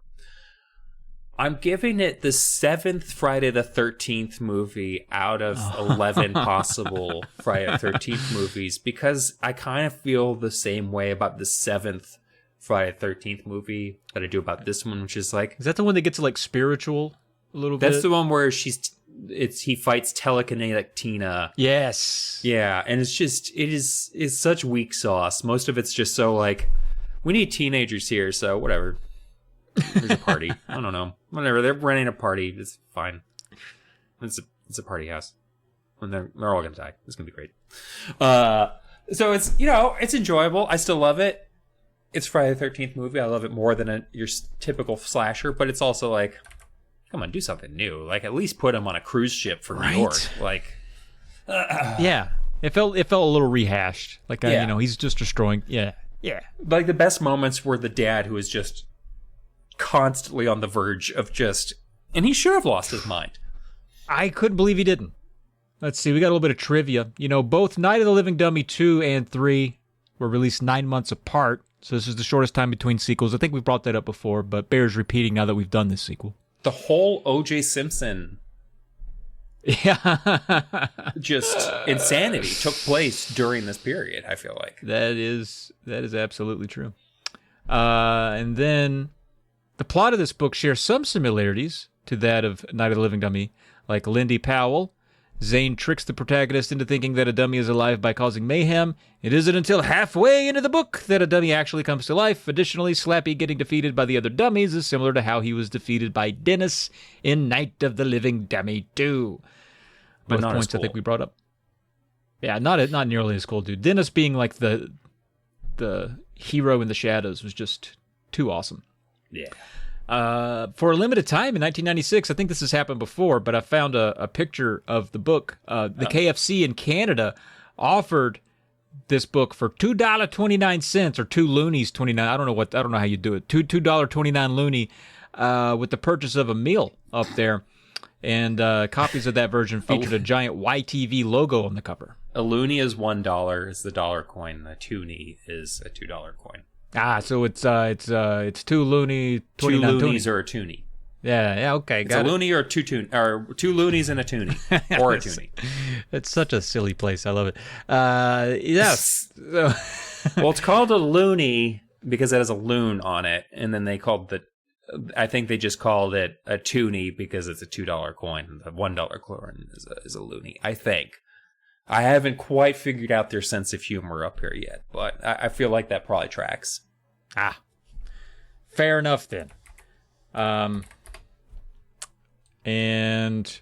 I'm giving it the 7th Friday the 13th movie out of 11 possible Friday the 13th movies, because I kind of feel the same way about the 7th Friday the 13th movie that I do about this one, which is like... Is that the one that gets like spiritual a little bit? That's the one where he fights telekinetic Tina. Yes. Yeah, and it's such weak sauce. Most of it's just so like, we need teenagers here, so whatever. There's a party. I don't know. Whatever. They're running a party. It's fine. It's a party house. And they're all gonna die. It's gonna be great. So it's it's enjoyable. I still love it. It's Friday the 13th movie. I love it more than your typical slasher, but it's also like, come on, do something new. Like at least put him on a cruise ship for New York. Like, yeah. It felt a little rehashed. Like he's just destroying. Yeah. Like the best moments were the dad who is just constantly on the verge of and he should have lost his mind. I couldn't believe he didn't. Let's see, we got a little bit of trivia. Both Night of the Living Dummy 2 and 3 were released 9 months apart, so this is the shortest time between sequels. I think we've brought that up before, but bears repeating now that we've done this sequel. The whole O.J. Simpson just insanity took place during this period, I feel like. That is absolutely true. And then the plot of this book shares some similarities to that of Night of the Living Dummy. Like Lindy Powell, Zane tricks the protagonist into thinking that a dummy is alive by causing mayhem. It isn't until halfway into the book that a dummy actually comes to life. Additionally, Slappy getting defeated by the other dummies is similar to how he was defeated by Dennis in Night of the Living Dummy 2. Both points I think we brought up. Yeah, not nearly as cool, dude. Dennis being like the hero in the shadows was just too awesome. Yeah. For a limited time in 1996, I think this has happened before, but I found a picture of the book. The KFC in Canada offered this book for $2.29 or 2 loonies 29. I don't know how you do it. $2.29 loony with the purchase of a meal up there. And copies of that version featured a giant YTV logo on the cover. A loony is $1, is the dollar coin. The toonie is a $2 coin. So it's 2 loony, 29 2 loonies or a toonie. Yeah, okay, it's got a loony or 2 loonies and a toonie or a toonie. It's such a silly place. I love it. Yes. Well, it's called a loony because it has a loon on it, and then I think they just called it a toonie because it's a $2 coin. The $1 coin is a loony, I think. I haven't quite figured out their sense of humor up here yet, but I feel like that probably tracks. Fair enough then. And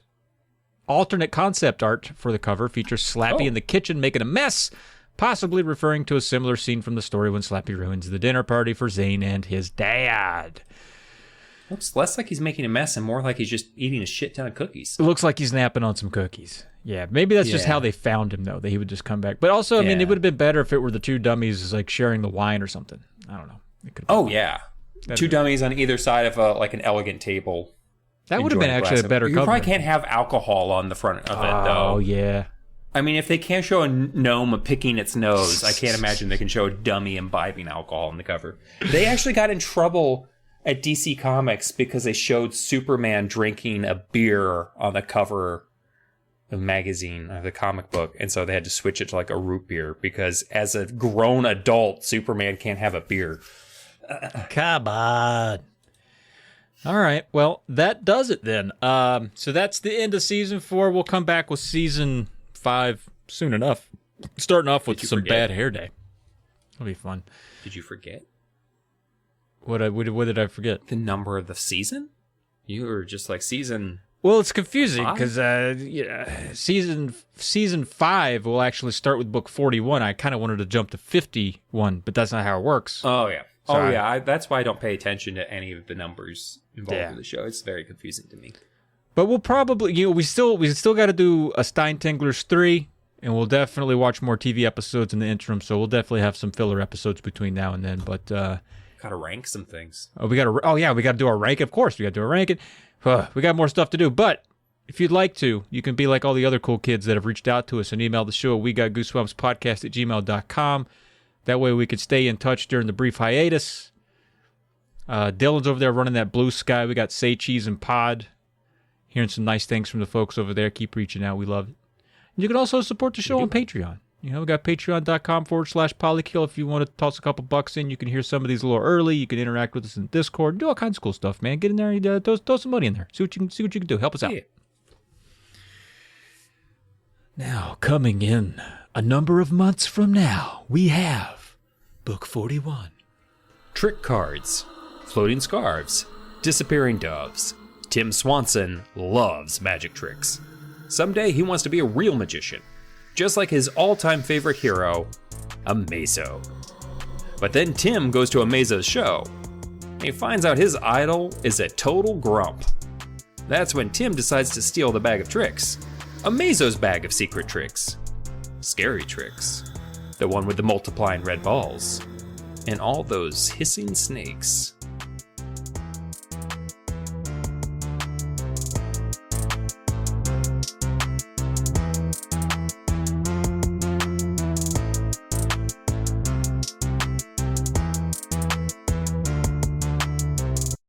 alternate concept art for the cover features Slappy in the kitchen making a mess, possibly referring to a similar scene from the story when Slappy ruins the dinner party for Zane and his dad. Looks less like he's making a mess and more like he's just eating a shit ton of cookies. It looks like he's napping on some cookies. Yeah, maybe that's just how they found him, though, that he would just come back. But also, I mean, it would have been better if it were the 2 dummies like sharing the wine or something. I don't know. It 2 dummies on either side of an elegant table. That would have been actually a better cover. You probably can't have alcohol on the front of it, though. Oh, yeah. I mean, if they can't show a gnome picking its nose, I can't imagine they can show a dummy imbibing alcohol on the cover. They actually got in trouble at DC Comics because they showed Superman drinking a beer on the cover of the magazine, of the comic book, and so they had to switch it to like a root beer because as a grown adult, Superman can't have a beer. Come on. All right, well, that does it then. So that's the end of Season 4. We'll come back with Season 5 soon enough. Starting off with some Bad Hair Day. That'll be fun. Did you forget? What did I forget? The number of the season? You were just like season... Well, it's confusing because season 5 will actually start with book 41. I kind of wanted to jump to 51, but that's not how it works. Oh, yeah. That's why I don't pay attention to any of the numbers involved in the show. It's very confusing to me. But we'll probably, we still got to do a Steintingler's 3 And we'll definitely watch more TV episodes in the interim, so we'll definitely have some filler episodes between now and then. But gotta rank some things. we gotta do our rank. Of course, we gotta do our ranking. We got more stuff to do, but if you'd like to, you can be like all the other cool kids that have reached out to us and emailed the show at wegotgoosebumpspodcast@gmail.com. That way we could stay in touch during the brief hiatus. Dylan's over there running that Blue Sky. We got Say Cheese and Pod. Hearing some nice things from the folks over there. Keep reaching out. We love it. And you can also support the show on Patreon. We got patreon.com/polykill. If you want to toss a couple bucks in, you can hear some of these a little early. You can interact with us in Discord. Do all kinds of cool stuff, man. Get in there and throw some money in there. See what you can do. Help us out. Yeah. Now, coming in a number of months from now, we have Book 41. Trick cards, floating scarves, disappearing doves. Tim Swanson loves magic tricks. Someday he wants to be a real magician, just like his all-time favorite hero, Amazo. But then Tim goes to Amazo's show, and he finds out his idol is a total grump. That's when Tim decides to steal the bag of tricks, Amazo's bag of secret tricks. Scary tricks. The one with the multiplying red balls. And all those hissing snakes.